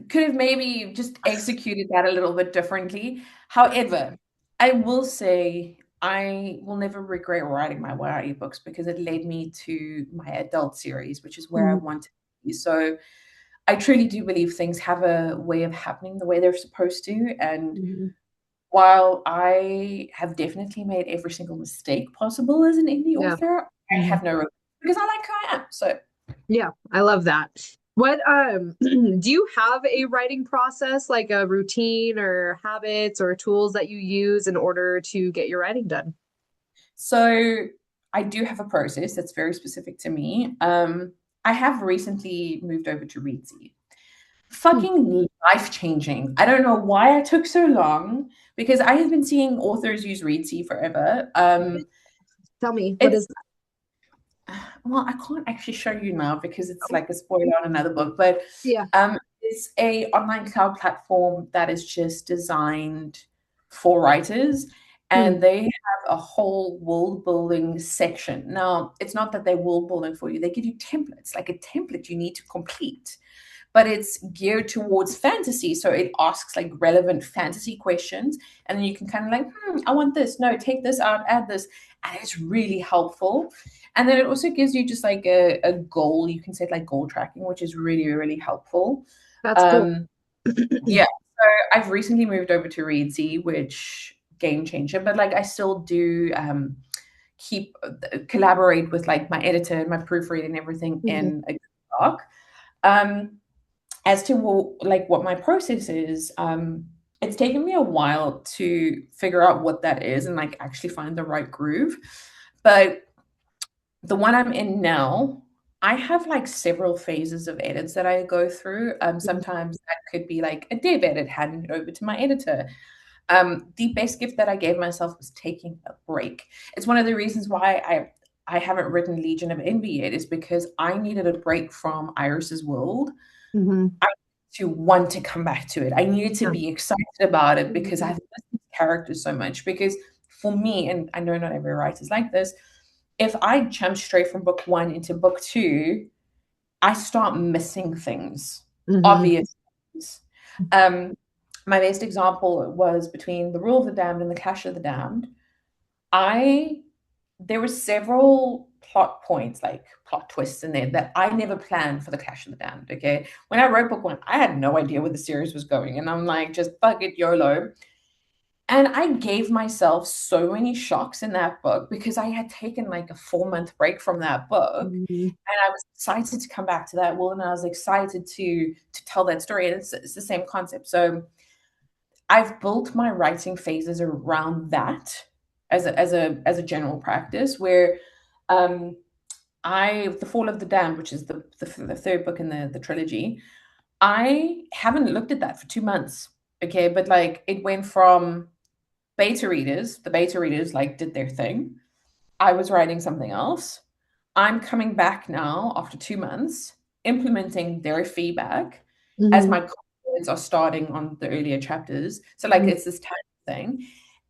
could have maybe just executed that a little bit differently. However, I will say I will never regret writing my YA books because it led me to my adult series, which is where I Mhm. want to be. So I truly do believe things have a way of happening the way they're supposed to. And Mhm. while I have definitely made every single mistake possible as an indie Yeah. author, I Mhm. have no regrets because I like who I am. So Yeah, I love that. What do you have a writing process, like a routine or habits or tools that you use in order to get your writing done? So I do have a process that's very specific to me. I have recently moved over to Readsy. Hmm. Fucking life changing. I don't know why I took so long because I have been seeing authors use Readsy forever. Tell me, what It's is well, I can't actually show you now because it's like a spoiler on another book, but yeah. it's a online cloud platform that is just designed for writers, Hmm. and they have a whole world building section. Now, it's not that they're world building for you; they give you templates, like a template you need to complete, but it's geared towards fantasy. So it asks like relevant fantasy questions, and then you can kind of like, I want this. No, take this out, add this. And it's really helpful. And then it also gives you just like a goal. You can set like goal tracking, which is really, really helpful. That's cool. Um, yeah. So I've recently moved over to Readsy, which game changer, but like I still do keep collaborate with like my editor and my proofread and everything Mhm. in a Google Doc. Um, as to what my process is, it's taken me a while to figure out what that is and like actually find the right groove. But the one I'm in now, I have like several phases of edits that I go through. Sometimes that could be like a dev edit, handing it over to my editor. The best gift that I gave myself was taking a break. It's one of the reasons why I haven't written Legion of Envy yet, is because I needed a break from Iris's world. Mhm. I to want to come back to it. I needed to Yeah. be excited about it because I've Mhm. missed these characters so much. Because for me, and I know not every writer is like this, if I jump straight from book one into book two, I start missing things, Mhm. obvious things. Um, my best example was between The Rule of the Damned and The Clash of the Damned. I there were several plot points, like plot twists in there that I never planned for the Clash of the Damned. Okay. When I wrote book one, I had no idea where the series was going. And I'm like, just fuck it, YOLO. And I gave myself so many shocks in that book because I had taken like a 4 month break from that book. Mhm. And I was excited to come back to that world, and I was excited to tell that story. And it's the same concept. So I've built my writing phases around that as a general practice where um the Fall of the Damned, which is the third book in the trilogy, I haven't looked at that for 2 months. Okay, but like it went from the beta readers like did their thing. I was writing something else. I'm coming back now after 2 months, implementing their feedback as Mhm. my confidence are starting on the earlier chapters. So like Mhm. it's this time thing.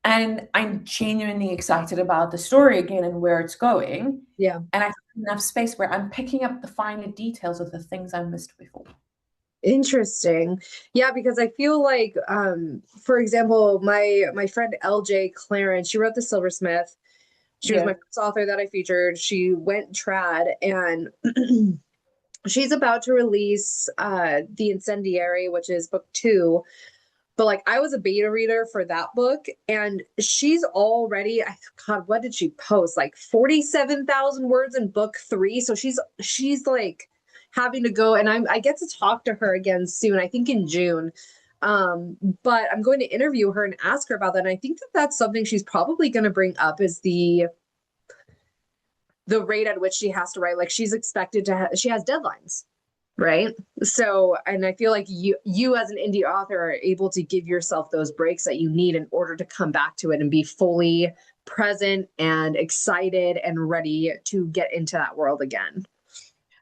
And I'm genuinely excited about the story again and where it's going. Yeah. And I have enough space where I'm picking up the finer details of the things I missed before. Interesting. Yeah, because I feel like for example, my friend LJ Clarence, she wrote The Silversmith. She was my Yeah. first author that I featured. She went trad and she's about to release The Incendiary, which is book two. But like I was a beta reader for that book, and she's already, God, what did she post? Like 47,000 words in book three. So she's like having to go, and I get to talk to her again soon. I think in June. But I'm going to interview her and ask her about that. And I think that that's something she's probably going to bring up is the rate at which she has to write. Like she's expected to she has deadlines, right? So, and I feel like you as an indie author are able to give yourself those breaks that you need in order to come back to it and be fully present and excited and ready to get into that world again.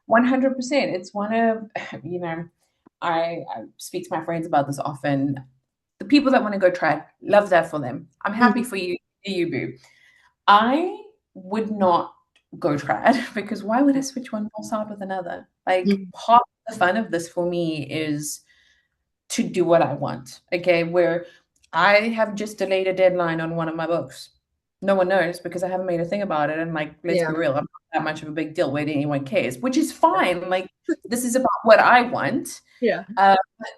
100%. It's one of, I speak to my friends about this often. The people that want to go track, love that for them. I'm happy Mhm. for you, you boo. I would not go trad because why would I switch one course out with another? Like Mhm. part of the fun of this for me is to do what I want. Okay, where I have just delayed a deadline on one of my books. No one knows because I haven't made a thing about it. And like, let's Yeah. be real, I'm not that much of a big deal where anyone cares, which is fine. Like, this is about what I want. Yeah. Uh,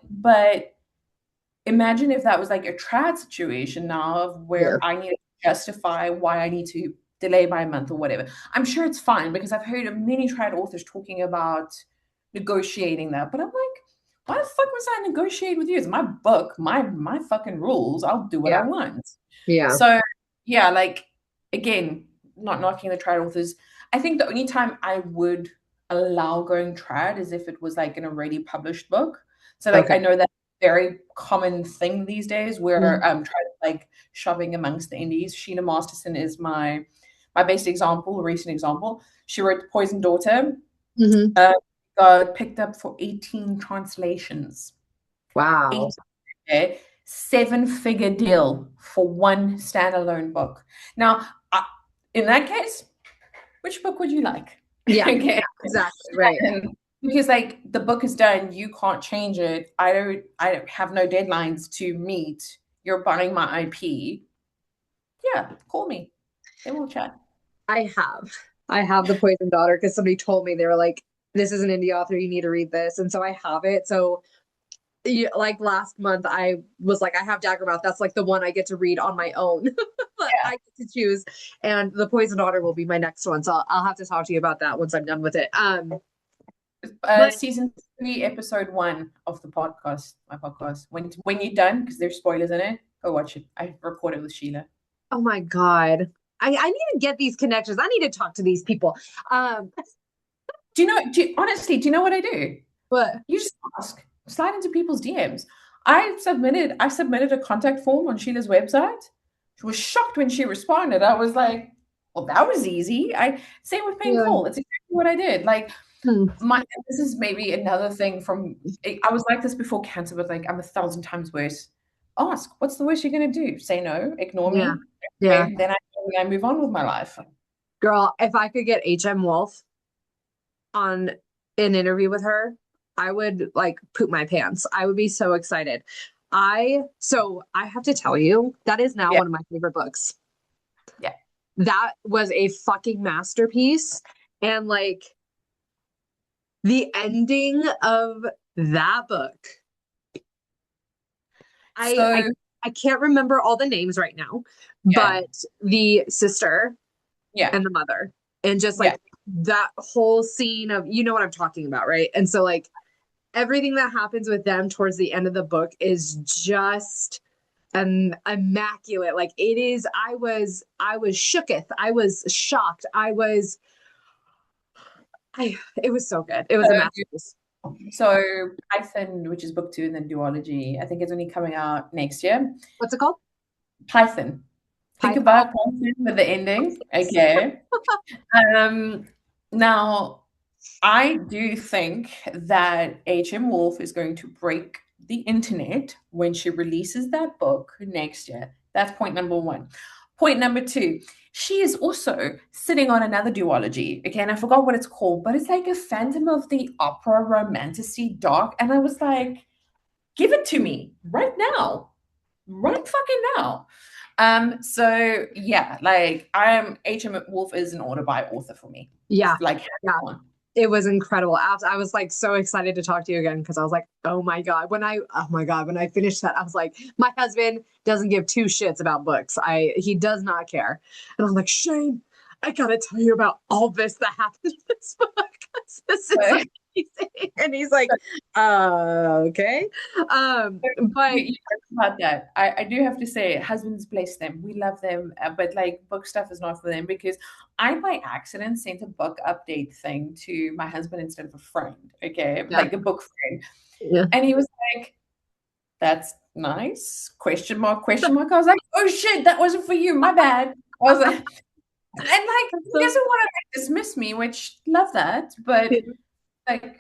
but imagine if that was like a trad situation now of Yeah. where I need to justify why I need to delay by a month or whatever. I'm sure it's fine because I've heard of many trad authors talking about negotiating that. But I'm like, why the fuck was I negotiate with you? It's my book, my fucking rules. I'll do what I Yeah. want. Yeah. So yeah, like again, not knocking the trad authors. I think the only time I would allow going trad is if it was like an already published book. So like Okay. I know that's a very common thing these days where Mhm. trad like shopping amongst the indies. Sheena Masterson is my best example, a recent example. She wrote Poison Daughter. Mhm. Uh, got picked up for 18 translations. Wow. 18, okay? Seven-figure deal for one standalone book. Now, in that case, which book would you like? Yeah. Okay. Yeah. Exactly. Right. And because like the book is done, you can't change it. I have no deadlines to meet. You're buying my IP. Yeah, call me. Then we'll chat. I have. I have The Poison Daughter because somebody told me, they were like, this is an indie author, you need to read this. And so I have it. So yeah, like last month, I was like, I have Daggermouth. That's like the one I get to read on my own. But Yeah. I get to choose. And The Poison Daughter will be my next one. So I'll have to talk to you about that once I'm done with it. But Season 3, episode 1 of the podcast, my podcast. When you're done, because there's spoilers in it, go watch it. I recorded with Sheila. oh my God. I need to get these connections. I need to talk to these people. Um, Honestly, do you know what I do? but You just ask, slide into people's DMs. I submitted a contact form on Sheila's website. She was shocked when she responded. I was like, well, that was easy. Same with Paying yeah. Call. It's exactly what I did. Like Hmm. this is maybe another thing from I was like this before cancer, but like I'm 1,000 times worse. Ask, what's the worst you're gonna do? Say no, ignore Yeah. me. Yeah. Okay, then I move on with my life. Girl, if I could get HM Wolf on an interview with her, I would like poop my pants. I would be so excited. I have to tell you, that is now Yeah, one of my favorite books. yeah. That was a fucking masterpiece. And like the ending of that book, I So I I can't remember all the names right now, yeah, but the sister yeah, and the mother, and just yeah. like that whole scene of, you know what I'm talking about, right? And so like everything that happens with them towards the end of the book is just immaculate. Like it is, I was shooketh. I was shocked. It was so good. It was a masterpiece. So Python, which is book 2 in the duology, I think it's only coming out next year. What's it called? Python. Think Python. about Python with the ending. Okay. Now I do think that H.M. Wolf is going to break the internet when she releases that book next year. That's point number 1. Point number 2, she is also sitting on another duology. Okay, and I forgot what it's called, but it's like a Phantom of the Opera romantasy dark. And I was like, give it to me right now. Right fucking now. So yeah, like H.M. Wolf is an order by author for me. Yeah. Like Yeah. It was incredible. I was like so excited to talk to you again because I was like, oh my God. When I finished that, I was like, my husband doesn't give two shits about books. He does not care. And I'm like, Shane, I gotta tell you about all this that happened in this book. This is amazing. And he's like, okay. But you about that. I do have to say, husbands bless them. We love them, but like book stuff is not for them because I by accident sent a book update thing to my husband instead of a friend. Okay, yeah, like a book friend, yeah. and he was like, "That's nice?" Question mark? Question mark? I was like, "Oh shit, that wasn't for you. My bad." I was like, and like he doesn't want to like, dismiss me, which love that, but like,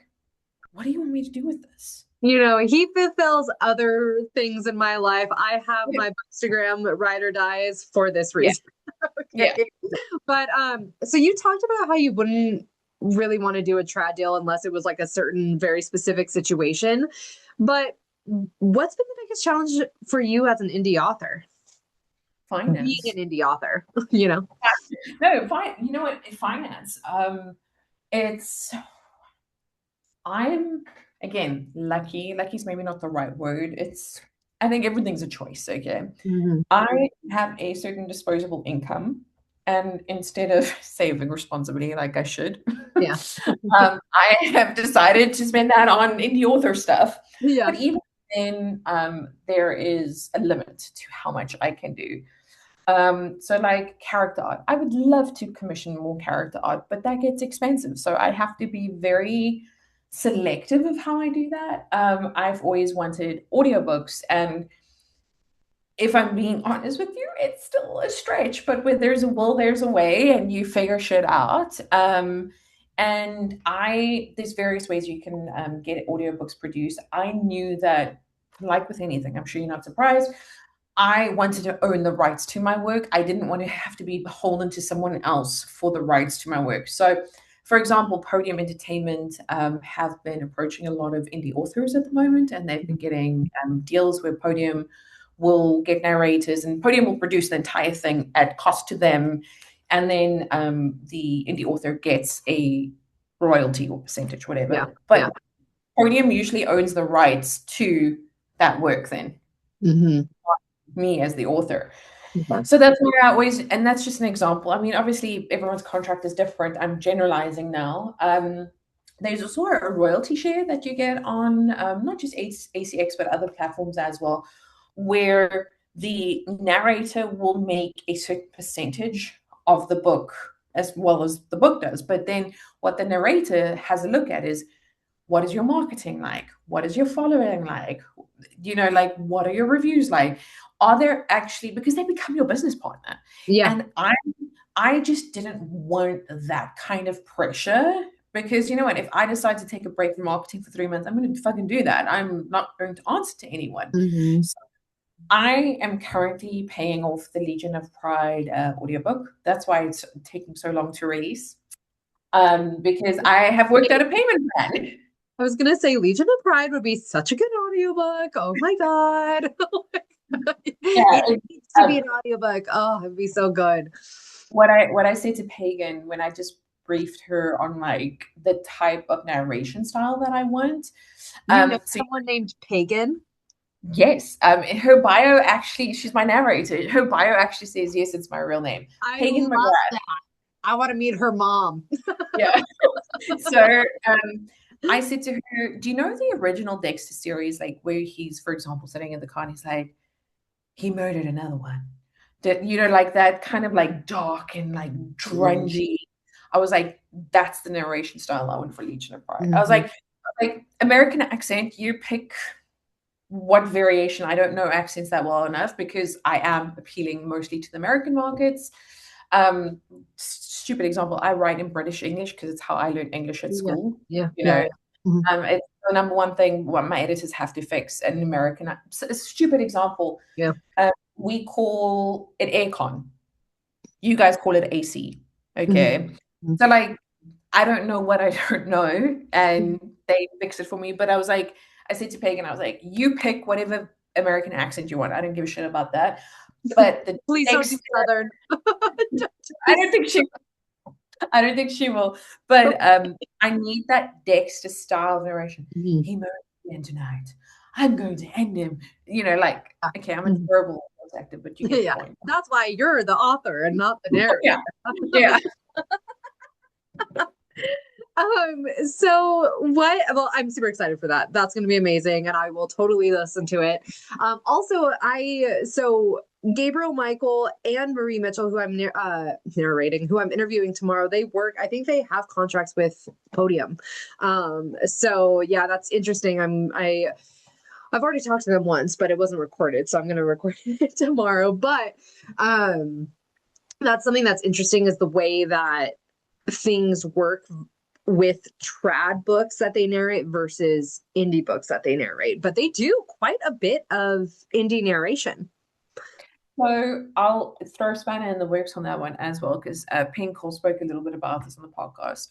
what do you want me to do with this? You know, he fulfills other things in my life. I have my Instagram ride or dies for this Yeah. reason. Yeah. Okay. But so you talked about how you wouldn't really want to do a trad deal unless it was like a certain very specific situation. But what's been the biggest challenge for you as an indie author? Being Finance. an indie author, you know? No, fine. You know what? Finance. It's I'm again lucky. Lucky's maybe not the right word. I think everything's a choice. Okay. Mhm. I have a certain disposable income. and instead of saving responsibly like I should, Yeah. I have decided to spend that on indie author stuff. Yeah. But even then, there is a limit to how much I can do. So like character art, I would love to commission more character art, but that gets expensive. So I have to be very selective of how I do that. I've always wanted audiobooks, and if I'm being honest with you, it's still a stretch, but when there's a will, there's a way, and you figure shit out. And there's various ways you can get audiobooks produced. I knew that, like with anything, I'm sure you're not surprised, I wanted to own the rights to my work. I didn't want to have to be beholden to someone else for the rights to my work. So, for example, Podium Entertainment have been approaching a lot of indie authors at the moment, and they've been getting deals where Podium will get narrators, and Podium will produce the entire thing at cost to them, and then the indie author gets a royalty or percentage, whatever. Yeah. But Yeah. Podium usually owns the rights to that work then. Mm-hmm. Me as the author. Okay. So that's where I always, and that's just an example. I mean, obviously, everyone's contract is different. I'm generalizing now. There's also a royalty share that you get on not just ACX, but other platforms as well, where the narrator will make a certain percentage of the book as well as the book does. But then what the narrator has a look at is, what is your marketing like? What is your following like? Like, what are your reviews like? Are there actually, because they become your business partner. Yeah. And I just didn't want that kind of pressure, because you know what, if I decide to take a break from marketing for 3 months, I'm going to fucking do that. I'm not going to answer to anyone. Mm-hmm. So I am currently paying off the Legion of Pride audiobook. That's why it's taking so long to release. Because I have worked out a payment plan. I was gonna say Legion of Pride would be such a good audiobook. Oh my God. Yeah, It needs to be an audiobook. Oh, it'd be so good. what I say to Pagan when I just briefed her on like the type of narration style that I want. You know So someone named Pagan? yes, her bio actually, she's my narrator. Her bio actually says yes, it's my real name, I Pagan love McGrath. that. I want to meet her mom. Yeah. So I said to her, do you know the original Dexter series, like where he's, for example, sitting in the car and he's like, he murdered another one. Like that kind of like dark and like drungy. I was like, that's the narration style I want for Legion of Pride. I was like American accent, you pick what variation. I don't know accents that well enough because I am appealing mostly to the American markets. Stupid example, I write in British English because it's how I learned English at school. Yeah. It's the number one thing what my editors have to fix. An American, a stupid example. Yeah. We call it aircon. You guys call it AC. Okay. So like, I don't know what I don't know, and they fixed it for me. But I said to Pagan, I was like, you pick whatever American accent you want. I don't give a shit about that. But the Please don't do Southern. I don't think she will. But I need that Dexter style narration. He murdered again tonight. I'm going to end him. Like, okay, I'm a terrible actor, but you get the point. That's why you're the author and not the narrator. Yeah. So well, I'm super excited for that. That's going to be amazing. And I will totally listen to it. Also, Gabriel Michael and Marie Mitchell, who I'm narrating, who I'm interviewing tomorrow, I think they have contracts with Podium. So yeah, that's interesting. I've already talked to them once, but it wasn't recorded. So I'm going to record it tomorrow. But, that's something that's interesting, is the way that things work with trad books that they narrate versus indie books that they narrate, but they do quite a bit of indie narration. So I'll throw a spanner in the works on that one as well, because Penn Cole spoke a little bit about this on the podcast.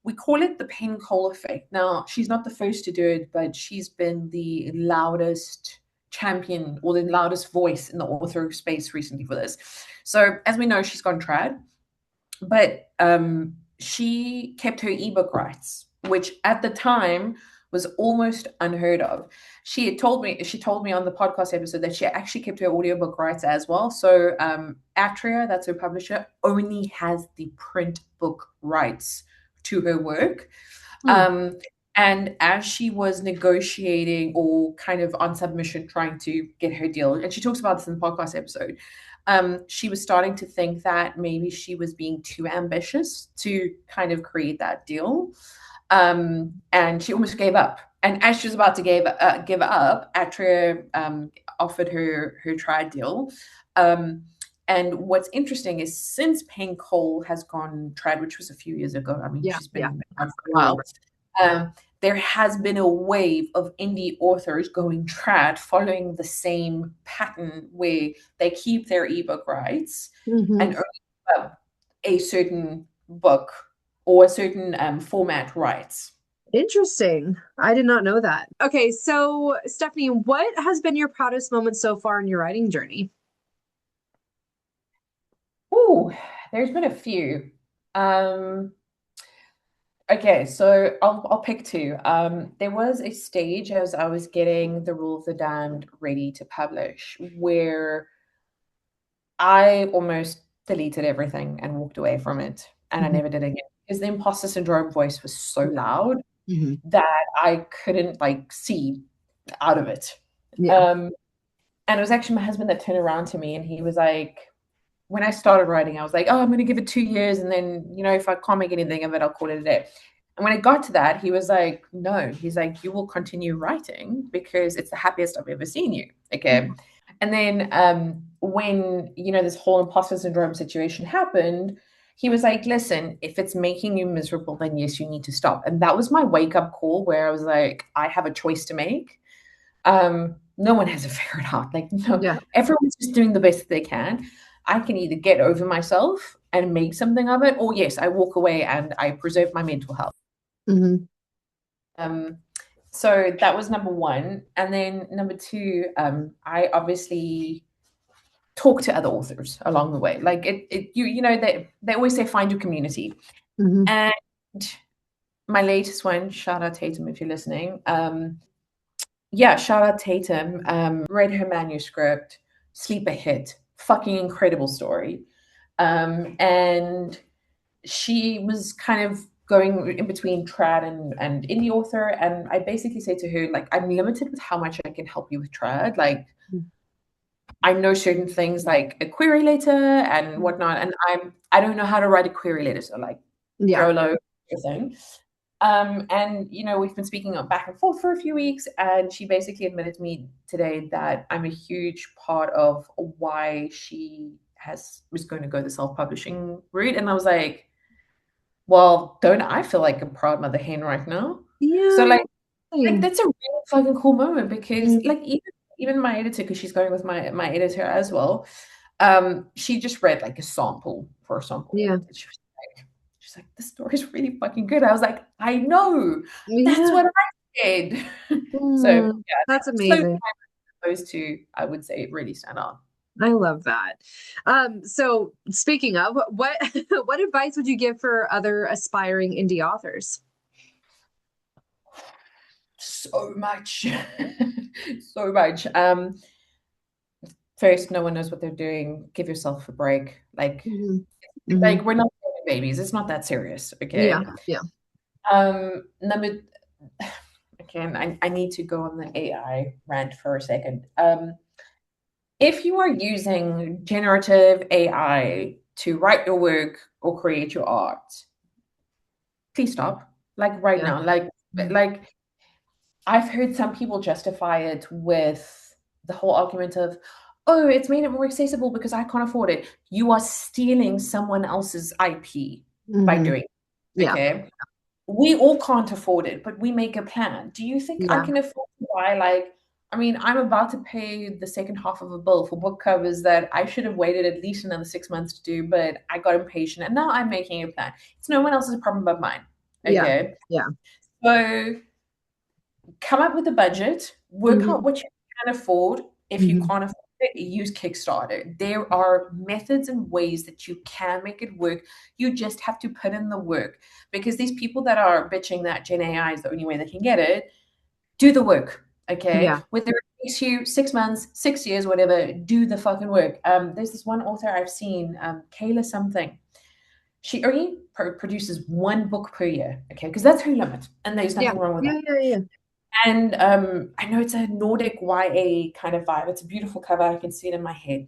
We call it the Penn Cole effect. Now, she's not the first to do it, but she's been the loudest champion or the loudest voice in the author space recently for this. So as we know, she's gone trad, but she kept her ebook rights, which at the time was almost unheard of. She told me on the podcast episode that she actually kept her audiobook rights as well. So Atria, that's her publisher, only has the print book rights to her work. Um, and as she was negotiating or kind of on submission, trying to get her deal, and she talks about this in the podcast episode, she was starting to think that maybe she was being too ambitious to kind of create that deal. And she almost gave up. And as she was about to give up, Atria offered her trad deal. And what's interesting is since Payne Cole has gone trad, which was a few years ago, I mean, she's been out for a while, there has been a wave of indie authors going trad following the same pattern where they keep their ebook rights and only a certain book or a certain format rights. Interesting. I did not know that. Okay, so Stephanie, what has been your proudest moment so far in your writing journey? Ooh, there's been a few. Okay, so I'll pick two. There was a stage as I was getting The Rule of the Damned ready to publish where I almost deleted everything and walked away from it, and I never did again because the imposter syndrome voice was so loud that I couldn't like see out of it. And it was actually my husband that turned around to me and he was like, when I started writing, I was like, oh, I'm going to give it 2 years. And then, you know, if I can't make anything of it, I'll call it a day. And when it got to that, he was like, no, he's like, you will continue writing because it's the happiest I've ever seen you. Okay. And then when, you know, this whole imposter syndrome situation happened, he was like, listen, if it's making you miserable, then yes, you need to stop. And that was my wake up call where I was like, I have a choice to make. No one has it figured out. Like, no, everyone's just doing the best that they can. I can either get over myself and make something of it, or yes, I walk away and I preserve my mental health. So that was number one. And then number two, I obviously talk to other authors along the way. Like you know, they always say find your community. And my latest one, shout out Tatum if you're listening. Shout out Tatum. Read her manuscript, sleeper hit. Fucking incredible story. And she was kind of going in between trad and indie author. And I basically say to her, like, I'm limited with how much I can help you with trad. Like, I know certain things like a query letter and whatnot. And I don't know how to write a query letter. So like YOLO thing. And you know, we've been speaking back and forth for a few weeks, and she basically admitted to me today that I'm a huge part of why she was going to go the self-publishing route. And I was like, well, don't I feel like a proud mother hen right now? So like that's a really fucking cool moment because like even my editor, because she's going with my editor as well, she just read like a sample for a sample. She's like, this story is really fucking good. I was like, I know. That's what I said. So yeah, that's amazing. So those two, I would say, really stand out. I love that. So speaking of, what advice would you give for other aspiring indie authors? So much. So much. First, no one knows what they're doing. Give yourself a break. Like, like we're not babies. It's not that serious. Okay. Number again, I need to go on the AI rant for a second. If you are using generative AI to write your work or create your art, please stop. Like right now. Like I've heard some people justify it with the whole argument of, oh, it's made it more accessible because I can't afford it. You are stealing someone else's IP by doing it. Okay. We all can't afford it, but we make a plan. Do you think I can afford to buy I'm about to pay the second half of a bill for book covers that I should have waited at least another 6 months to do, but I got impatient and now I'm making a plan. It's no one else's problem but mine. Okay. So come up with a budget, work out what you can afford. If you can't afford it, use Kickstarter. There are methods and ways that you can make it work. You just have to put in the work, because these people that are bitching that Gen AI is the only way they can get it, do the work. Okay, Yeah. whether it takes you 6 months, 6 years, whatever, do the fucking work. There's this one author I've seen, Kayla something. She only produces one book per year, okay, because that's her limit, and there's Yeah. nothing wrong with that. Yeah. Yeah. Yeah. And I know it's a Nordic YA kind of vibe. It's a beautiful cover. I can see it in my head.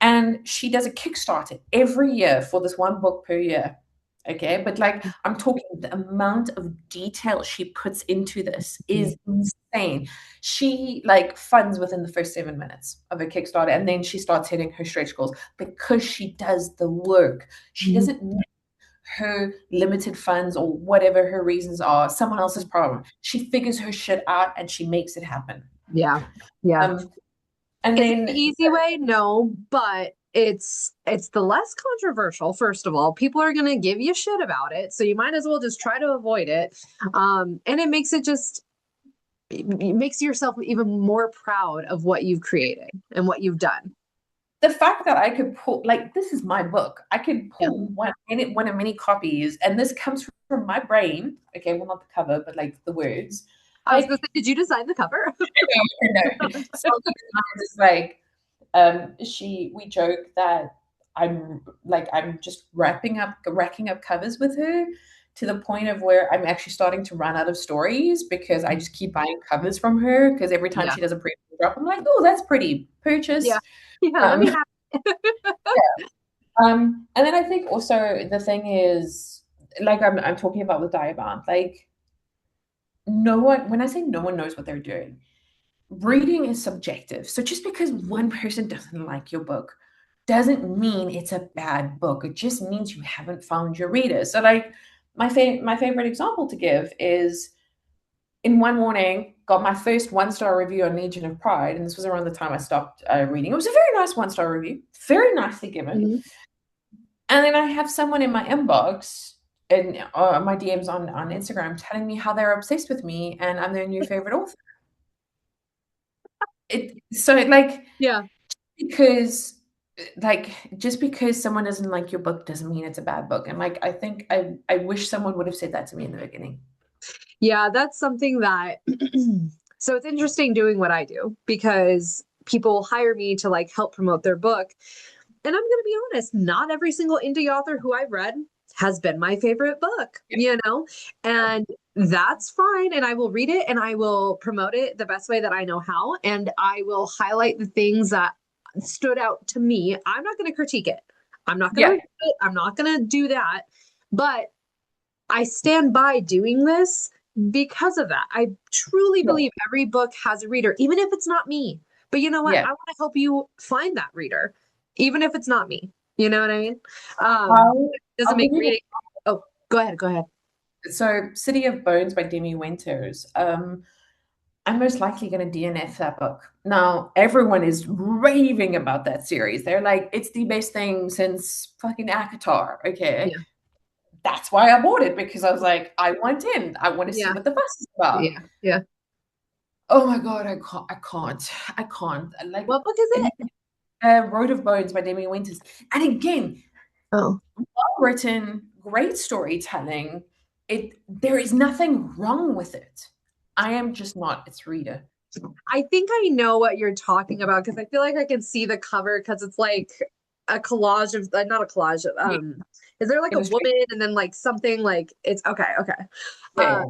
And she does a Kickstarter every year for this one book per year. Okay. But like, I'm talking the amount of detail she puts into this is insane. She like funds within the first 7 minutes of a Kickstarter, and then she starts hitting her stretch goals because she does the work. She Mhm. doesn't her limited funds or whatever her reasons are someone else's problem. She figures her shit out and she makes it happen. Yeah. Yeah. Um, and Is it the then easy way? No, but it's the less controversial, first of all. People are gonna give you shit about it, so you might as well just try to avoid it. And it makes it just it makes yourself even more proud of what you've created and what you've done. the fact that I could pull, like, this is my book. I could Yeah. pull one of many copies, and this comes from my brain. Okay, well, not the cover, but like the words. I was gonna Like, say, did you design the cover? no. Some of the times it's like, we joke that I'm just racking up covers with her to the point of where I'm actually starting to run out of stories because I just keep buying covers from her because every time Yeah. she does a preview drop, I'm like, oh, that's pretty. Yeah. Purchase. Yeah. Let me Um, have and then I think also the thing is, like I'm talking about with Diabound, like no one, when I say no one knows what they're doing, reading is subjective. So just because one person doesn't like your book doesn't mean it's a bad book. It just means you haven't found your reader. So like my favorite example to give is in one morning, got my first 1-star review on Legion of Pride, and this was around the time I stopped reading. It was a very nice 1-star review, very nicely given. Mhm. And then I have someone in my inbox and my DMs on Instagram telling me how they're obsessed with me and I'm their new favorite author. Like Yeah. because like just because someone doesn't like your book doesn't mean it's a bad book. And like I think I wish someone would have said that to me in the beginning. Yeah, that's something that so it's interesting doing what I do because people hire me to like help promote their book. And I'm going to be honest, not every single indie author who I've read has been my favorite book, Yeah. you know? And that's fine. And I will read it and I will promote it the best way that I know how. And I will highlight the things that stood out to me. I'm not going to critique it. I'm not going to Yeah. review it. I'm not going to do that. But I stand by doing this because of that. I truly Yeah. believe every book has a reader, even if it's not me. But you know what? Yeah. I want to help you find that reader, even if it's not me. You know what I mean? I'll, Doesn't I'll make give you reading. Oh, go ahead. Go ahead. so City of Bones by Demi Winters. I'm most likely going to DNF that book. Now, everyone is raving about that series. They're like, it's the best thing since fucking ACOTAR. Okay. Yeah. That's why I bought it because I was like, I want in. I want to see Yeah. what the fuss is about. Yeah. Yeah. Oh my God, I can't. I can't. I can't. Like, What book is it? Road of Bones by Demi Winters. And again, Oh, well written, great storytelling. There is nothing wrong with it. I am just not its reader. I think I know what you're talking about because I feel like I can see the cover because it's like a collage of not a collage. Is there like a Illustrate. woman and then like something like it's okay, okay. Yeah,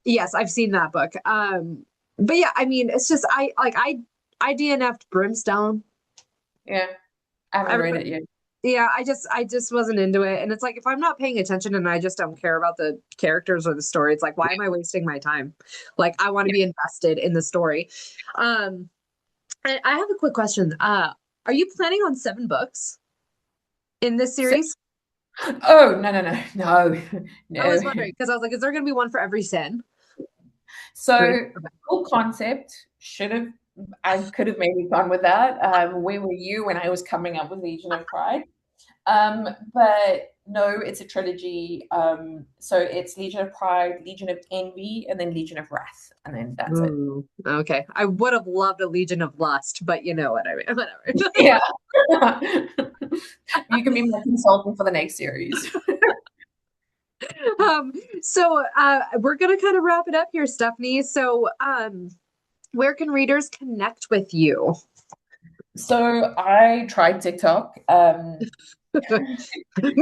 Yes, I've seen that book. But yeah, I mean, it's just I DNF'd Brimstone. yeah. I haven't read Everybody, it yet. yeah, I just wasn't into it. And it's like if I'm not paying attention and I just don't care about the characters or the story, it's like why am I wasting my time? Like I want to be invested in the story. Um, and I have a quick question. Are you planning on 7 books in this So, series? oh no, I no. was wondering because I was like, is there going to be one for every sin? Three? So Okay. full concept should have I could have maybe gone with that. Where were you when I was coming up with Legion of Pride? But no, it's a trilogy. So it's Legion of Pride, Legion of Envy, and then Legion of Wrath, and then that's it. Ooh, okay. I would have loved a Legion of Lust, but you know what I mean. Whatever. Yeah. You can be my consultant for the next series. We're gonna kind of wrap it up here, Stephanie. Where can readers connect with you? So I tried TikTok. Me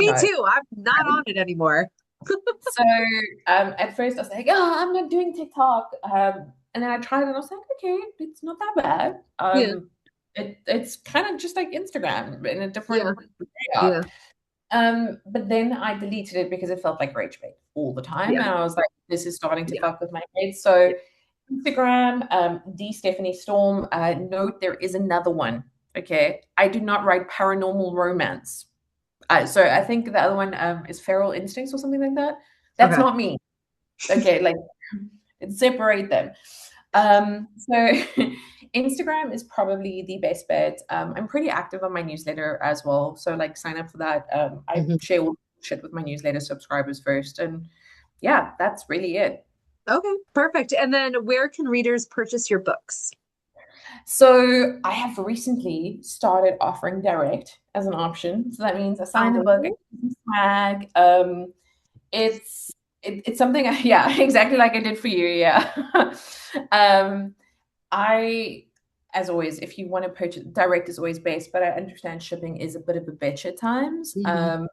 No. too. I'm not on it anymore. So at first I was like, oh, I'm not doing TikTok. And then I tried it and I was like, okay, it's not that bad. Yeah, It's kind of just like Instagram in a yeah, different layout. yeah, But then I deleted it because it felt like rage bait all the time. yeah, And I was like, this is starting to yeah, fuck with my head. So yeah. Instagram, D Stephanie Storm. Note there is another one. Okay. I do not write paranormal romance. So I think the other one is Feral Instincts or something like that. That's Okay. not me. Okay, like separate them. So Instagram is probably the best bet. I'm pretty active on my newsletter as well. So like sign up for that. I Mhm. share all the shit with my newsletter subscribers first. And yeah, that's really it. Okay, perfect. And then where can readers purchase your books? So I have recently started offering direct as an option. So that means I sign the book, I Oh, give them swag. It's it's something yeah, exactly like I did for you. Yeah. um, I, as always, if you want to purchase direct is always best, but I understand shipping is a bit of a bitch at times. mhm,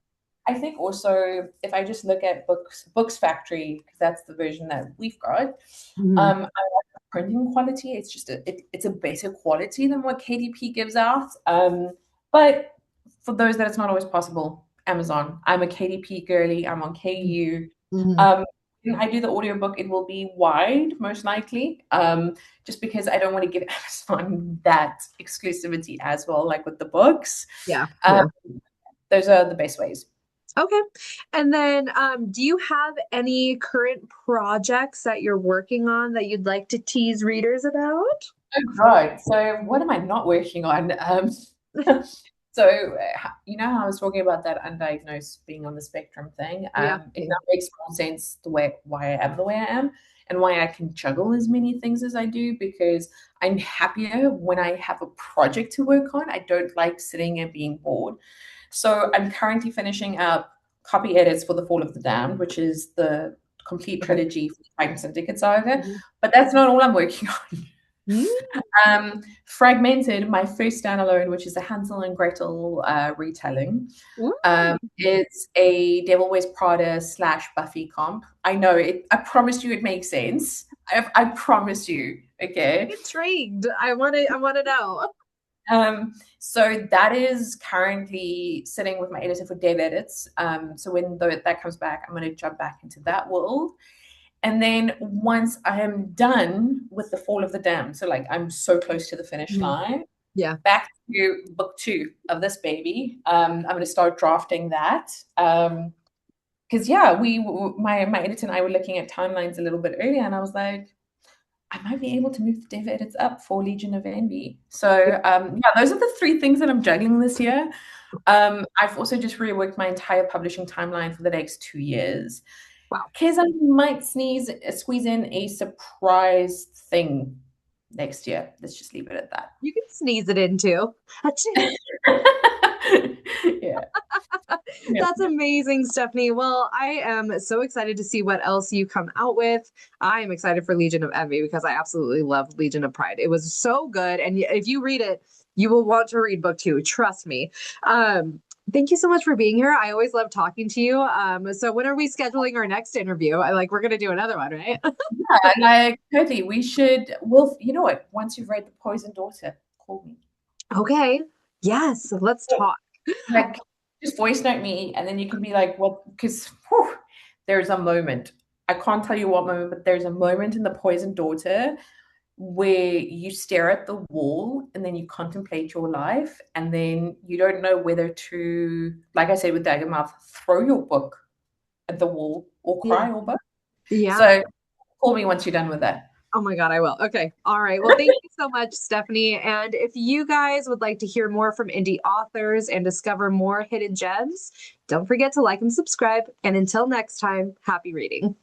I think also if I just look at Books Factory, because that's the version that we've got, mhm. I like the printing quality. It's just it's a better quality than what KDP gives out. But for those that it's not always possible, Amazon. I'm a KDP girly. I'm on KU. Mhm. Um, when I do the audiobook, it will be wide, most likely, just because I don't want to give Amazon that exclusivity as well, like with the books. Yeah, Um, yeah. those are the best ways. Okay. And then do you have any current projects that you're working on that you'd like to tease readers about? Right. So, what am I not working on? So, you know how I was talking about that undiagnosed being on the spectrum thing? Yeah, It yeah. now makes more sense the way why I am the way I am and why I can juggle as many things as I do because I'm happier when I have a project to work on. I don't like sitting and being bored. So, I'm currently finishing up copy edits for The Fall of the Damned, which is the complete Okay. trilogy for the Titan Syndicate saga. Mhm. But that's not all I'm working on. Mm, Fragmented, my first standalone, which is a Hansel and Gretel retelling. mm. It's a Devil Wears Prada slash Buffy comp. I know it. I promise you, it makes sense. I promise you. Okay. Intrigued. I want to know. So that is currently sitting with my editor for dev edits. So when that comes back, I'm going to jump back into that world. And then once I am done with the Fall of the Dam, so like I'm so close to the finish Mhm. line, Yeah. back to book two of this baby. I'm going to start drafting that. Because yeah, my editor and I were looking at timelines a little bit earlier, and I was like, I might be able to move the dev edits up for Legion of Envy. So yeah, those are the three things that I'm juggling this year. I've also just reworked my entire publishing timeline for the next 2 years Wow. because I might squeeze in a surprise thing next year. Let's just leave it at that. You can sneeze it in too. Yeah. Yeah. That's amazing, Stephanie. Well, I am so excited to see what else you come out with. I am excited for Legion of Envy because I absolutely love Legion of Pride. It was so good. And if you read it, you will want to read book two. Trust me. Thank you so much for being here. I always love talking to you. So when are we scheduling our next interview? We're gonna do another one, right? Yeah, like totally. Well, you know what? Once you've read The Poison Daughter, call me. Okay. Yes, let's talk. Like, just voice note me, and then you can be like, what? Because there's a moment. I can't tell you what moment, but there's a moment in The Poison Daughter where you stare at the wall and then you contemplate your life, and then you don't know whether to, like I said with Daggermouth, throw your book at the wall or Yeah. cry or both. Yeah. So call me once you're done with that. Oh my God, I will. Okay. All right. Well, thank you so much, Stephanie. And if you guys would like to hear more from indie authors and discover more hidden gems, don't forget to like and subscribe. And until next time, happy reading.